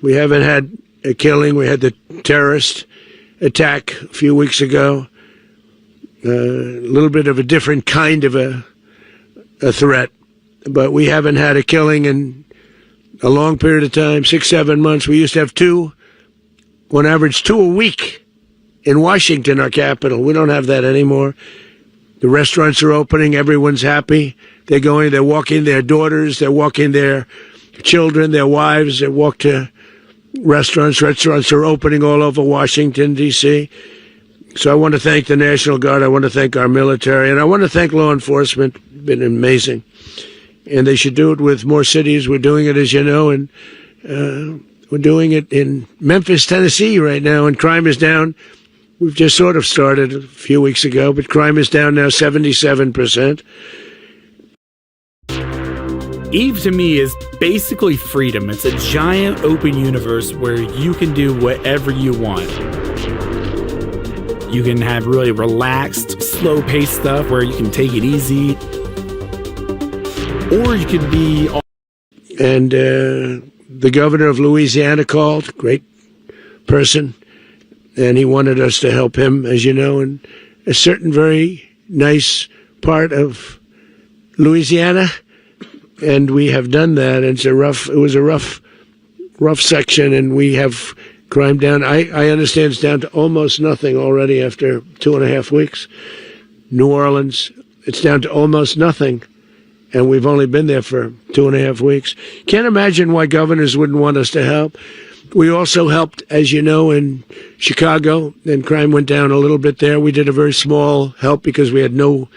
We haven't had a killing. We had the terrorist attack a few weeks ago. A little bit of a different kind of a threat, but we haven't had a killing in a long period of time, 6-7 months. We used to have on average two a week in Washington, our capital. We don't have that anymore. The restaurants are opening. Everyone's happy. They're walking their daughters. They're walking their children, their wives. They walk to restaurants. Restaurants are opening all over Washington, D.C. So I want to thank the National Guard. I want to thank our military. And I want to thank law enforcement. It's been amazing. And they should do it with more cities. We're doing it, as you know, and we're doing it in Memphis, Tennessee right now, and crime is down. We've just sort of started a few weeks ago, but crime is down now 77%. Eve to me is basically freedom. It's a giant open universe where you can do whatever you want. You can have really relaxed, slow-paced stuff where you can take it easy. Or you could be... And The governor of Louisiana called, great person, and he wanted us to help him, as you know, in a certain very nice part of Louisiana, and we have done that. And it was a rough section, and we have crime down. I understand it's down to almost nothing already after 2.5 weeks. New Orleans, it's down to almost nothing, and we've only been there for 2.5 weeks. Can't imagine why governors wouldn't want us to help. We also helped, as you know, in Chicago, and crime went down a little bit there. We did a very small help because we had no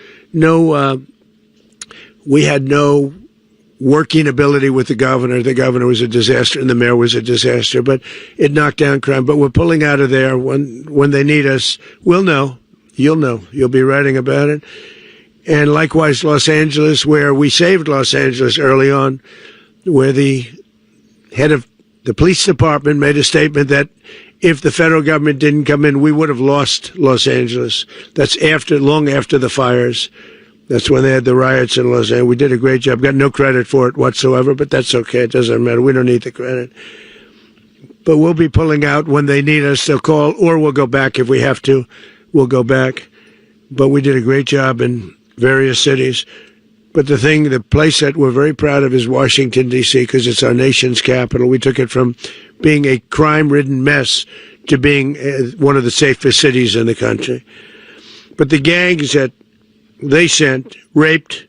working ability with the governor. The governor was a disaster, and the mayor was a disaster, but it knocked down crime. But we're pulling out of there. When they need us, we'll know. You'll know. You'll be writing about it. And likewise, Los Angeles, where we saved Los Angeles early on, where the head of the police department made a statement that if the federal government didn't come in, we would have lost Los Angeles. That's long after the fires. That's when they had the riots in Los Angeles. We did a great job. Got no credit for it whatsoever, but that's okay. It doesn't matter. We don't need the credit. But we'll be pulling out when they need us. They'll call, or we'll go back if we have to. We'll go back. But we did a great job in various cities. But the place that we're very proud of is Washington, D.C., because it's our nation's capital. We took it from being a crime-ridden mess to being one of the safest cities in the country. But the gangs that they sent raped,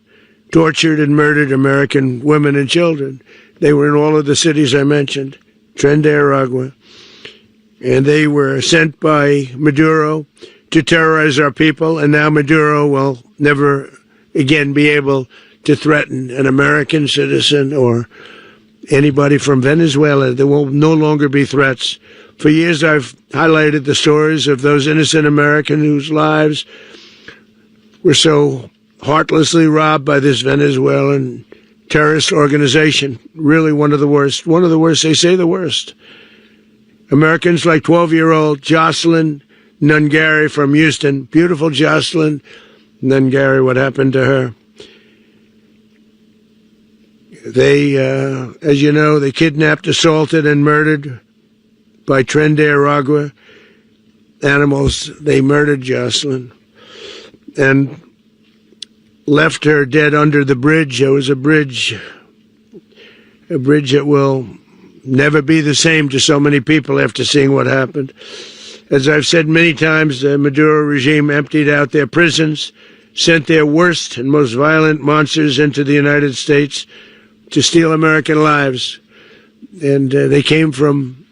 tortured, and murdered American women and children. They were in all of the cities I mentioned, Tren de Aragua. And they were sent by Maduro to terrorize our people, and now Maduro will never again be able to threaten an American citizen or anybody from Venezuela. There will no longer be threats. For years I've highlighted the stories of those innocent Americans whose lives were so heartlessly robbed by this Venezuelan terrorist organization. Really one of the worst. One of the worst, they say the worst. Americans like 12-year-old Jocelyn Nungari from Houston. Beautiful Jocelyn Nungari, what happened to her? They, as you know, they kidnapped, assaulted, and murdered by Tren de Aragua animals. They murdered Jocelyn and left her dead under the bridge. There was a bridge that will never be the same to so many people after seeing what happened. As I've said many times, the Maduro regime emptied out their prisons, sent their worst and most violent monsters into the United States to steal American lives. And they came from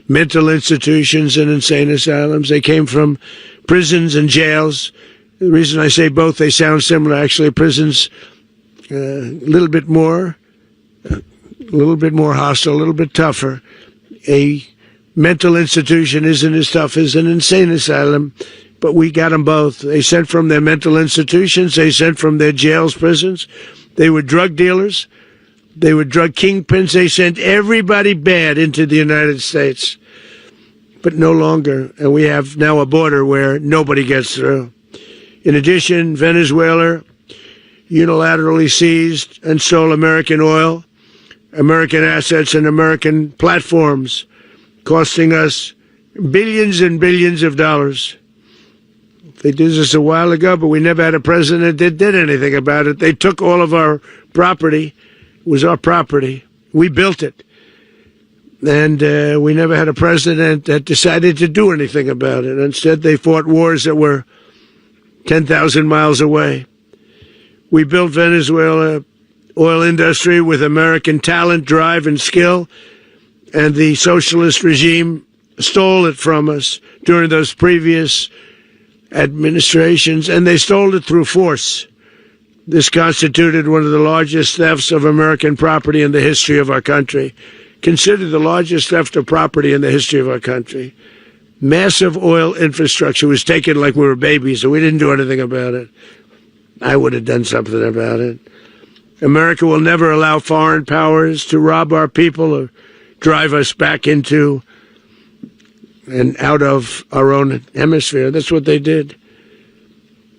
mental institutions and insane asylums. They came from prisons and jails. The reason I say both, they sound similar. Actually, prisons a little bit more hostile, a little bit tougher. A mental institution isn't as tough as an insane asylum, but we got them both. They sent from their mental institutions. They sent from their jails, prisons. They were drug dealers. They were drug kingpins. They sent everybody bad into the United States, but no longer. And we have now a border where nobody gets through. In addition, Venezuela unilaterally seized and stole American oil, American assets, and American platforms, costing us billions and billions of dollars. They did this a while ago, but we never had a president that did anything about it. They took all of our property. It was our property. We built it. And we never had a president that decided to do anything about it. Instead, they fought wars that were 10,000 miles away. We built Venezuela oil industry with American talent, drive, and skill, and the socialist regime stole it from us during those previous administrations, and they stole it through force. This constituted one of the largest thefts of American property in the history of our country. Considered the largest theft of property in the history of our country. Massive oil infrastructure was taken like we were babies, and we didn't do anything about it. I would have done something about it. America will never allow foreign powers to rob our people or drive us back into and out of our own hemisphere. That's what they did.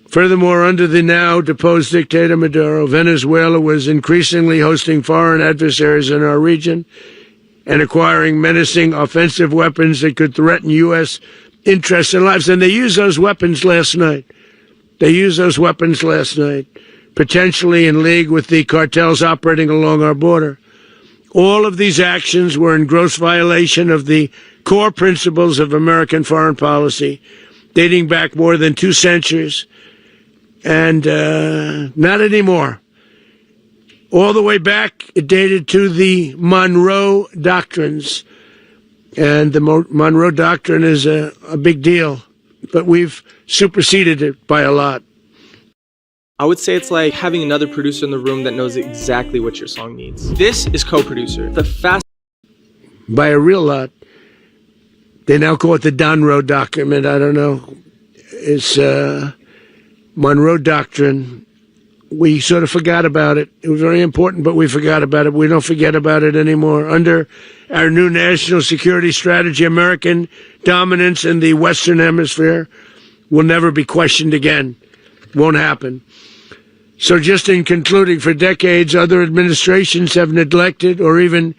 Furthermore, under the now deposed dictator Maduro, Venezuela was increasingly hosting foreign adversaries in our region, and acquiring menacing offensive weapons that could threaten U.S. interests and lives. And they used those weapons last night. Potentially in league with the cartels operating along our border. All of these actions were in gross violation of the core principles of American foreign policy, dating back more than 2 centuries. And not anymore. All the way back, it dated to the Monroe Doctrines. And the Monroe Doctrine is a big deal, but we've superseded it by a lot. I would say it's like having another producer in the room that knows exactly what your song needs. This is co-producer. The fast by a real lot. They now call it the Monroe Document. I don't know. It's Monroe Doctrine. We sort of forgot about it. It was very important, but we forgot about it. We don't forget about it anymore. Under our new national security strategy, American dominance in the Western Hemisphere will never be questioned again. Won't happen. So just in concluding, for decades, other administrations have neglected or even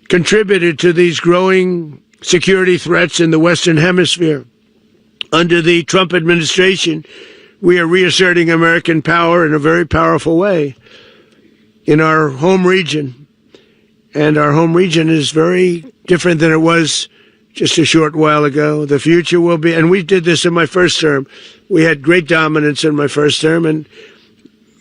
contributed to these growing security threats in the Western Hemisphere. Under the Trump administration, we are reasserting American power in a very powerful way in our home region. And our home region is very different than it was just a short while ago. The future will be, and we did this in my first term. We had great dominance in my first term, and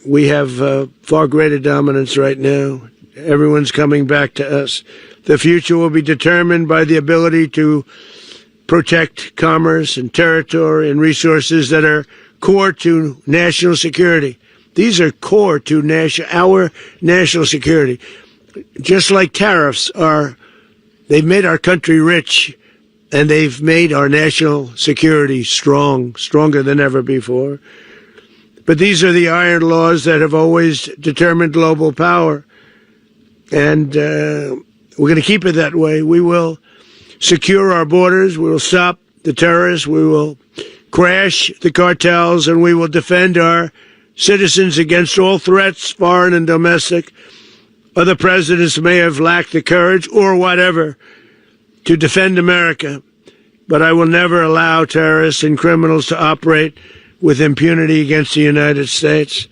we have far greater dominance right now. Everyone's coming back to us. The future will be determined by the ability to protect commerce and territory and resources that are core to national security. These are core to our national security. Just like tariffs they've made our country rich, and they've made our national security stronger than ever before. But these are the iron laws that have always determined global power. And we're going to keep it that way. We will secure our borders. We will stop the terrorists. We will crash the cartels, and we will defend our citizens against all threats, foreign and domestic. Other presidents may have lacked the courage or whatever to defend America, but I will never allow terrorists and criminals to operate with impunity against the United States.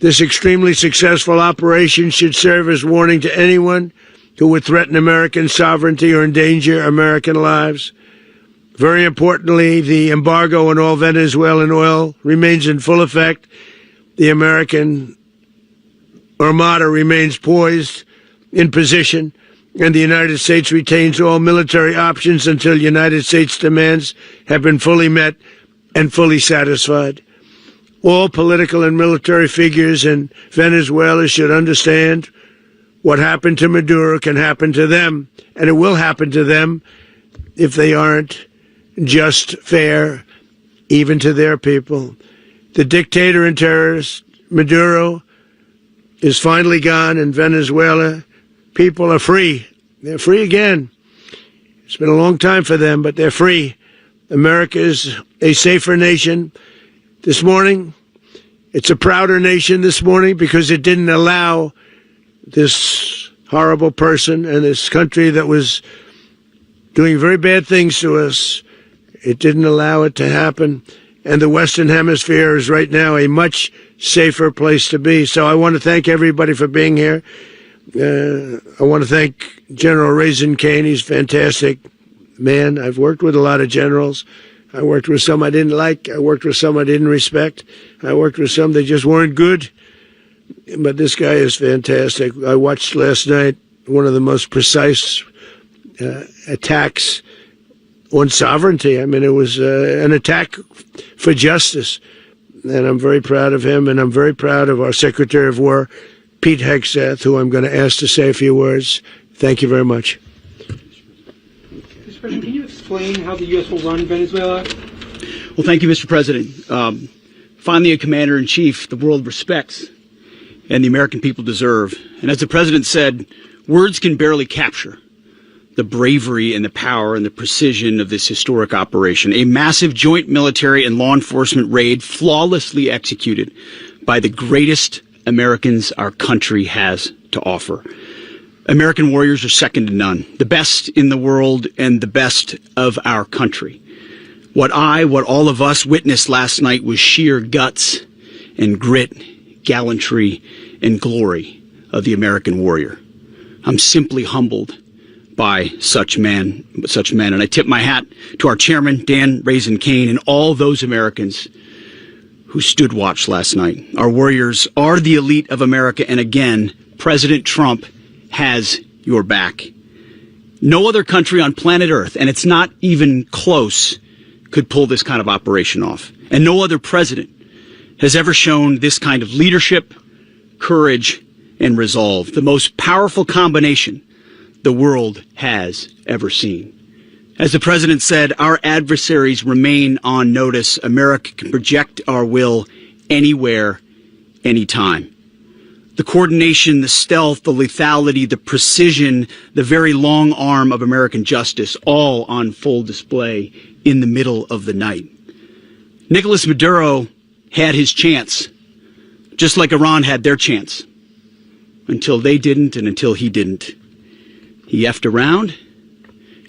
This extremely successful operation should serve as warning to anyone who would threaten American sovereignty or endanger American lives. Very importantly, the embargo on all Venezuelan oil remains in full effect. The American Armada remains poised in position, and the United States retains all military options until United States demands have been fully met and fully satisfied. All political and military figures in Venezuela should understand what happened to Maduro can happen to them, and it will happen to them if they aren't just fair, even to their people. The dictator and terrorist, Maduro, is finally gone, and Venezuela people are free. They're free again. It's been a long time for them, but they're free. America is a safer nation this morning. It's a prouder nation this morning because it didn't allow this horrible person and this country that was doing very bad things to us. It didn't allow it to happen. And the Western Hemisphere is right now a much safer place to be. So I want to thank everybody for being here. I want to thank General Raisin Kane. He's a fantastic man. I've worked with a lot of generals. I worked with some I didn't like. I worked with some I didn't respect. I worked with some that just weren't good. But this guy is fantastic. I watched last night one of the most precise attacks on sovereignty. I mean, it was an attack for justice. And I'm very proud of him, and I'm very proud of our Secretary of War, Pete Hegseth, who I'm going to ask to say a few words. Thank you very much. Mr. President, can you explain how the U.S. will run Venezuela? Well, thank you, Mr. President. Finally, a commander-in-chief the world respects and the American people deserve. And as the President said, words can barely capture the bravery and the power and the precision of this historic operation. A massive joint military and law enforcement raid flawlessly executed by the greatest Americans our country has to offer. American warriors are second to none, the best in the world and the best of our country. What all of us witnessed last night was sheer guts and grit, gallantry, and glory of the American warrior. I'm simply humbled by such men, and I tip my hat to our chairman, Dan Raisin Kane, and all those Americans who stood watch last night. Our warriors are the elite of America, and again, President Trump has your back. No other country on planet Earth, and it's not even close, could pull this kind of operation off. And no other president has ever shown this kind of leadership, courage, and resolve, the most powerful combination the world has ever seen. As the president said, our adversaries remain on notice. America can project our will anywhere, anytime. The coordination, the stealth, the lethality, the precision, the very long arm of American justice, all on full display in the middle of the night. Nicolas Maduro had his chance, just like Iran had their chance, until they didn't and until he didn't. He effed around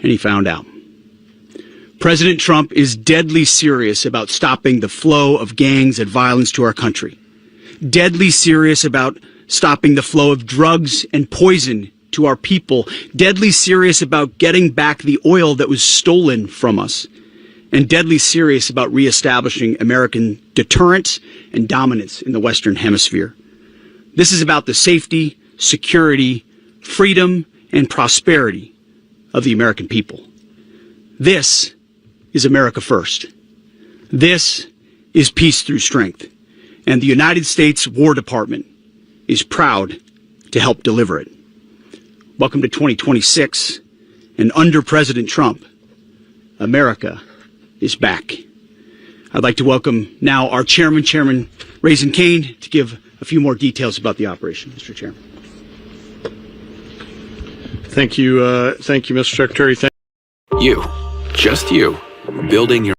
and he found out. President Trump is deadly serious about stopping the flow of gangs and violence to our country. Deadly serious about stopping the flow of drugs and poison to our people. Deadly serious about getting back the oil that was stolen from us. And deadly serious about reestablishing American deterrence and dominance in the Western Hemisphere. This is about the safety, security, freedom, and prosperity of the American people. This is America first. This is peace through strength. And the United States War Department is proud to help deliver it. Welcome to 2026, and under President Trump, America is back. I'd like to welcome now our chairman, Chairman Raisin Kane, to give a few more details about the operation. Mr. Chairman. Thank you, Mr. Secretary. You, just you, building your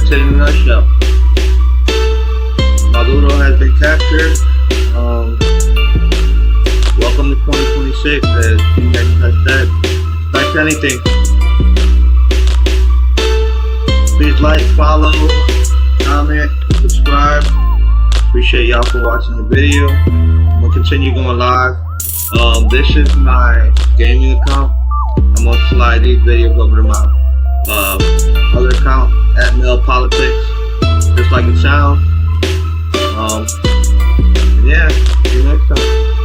That's it in a nutshell. Maduro has been captured. Welcome to 2026, as you guys have said. Expect anything. Please like, follow, comment, subscribe. Appreciate y'all for watching the video. We'll continue going live. This is my gaming account. I'm gonna slide these videos over to my other account at Mel Politics, just like it sounds. Yeah, see you next time.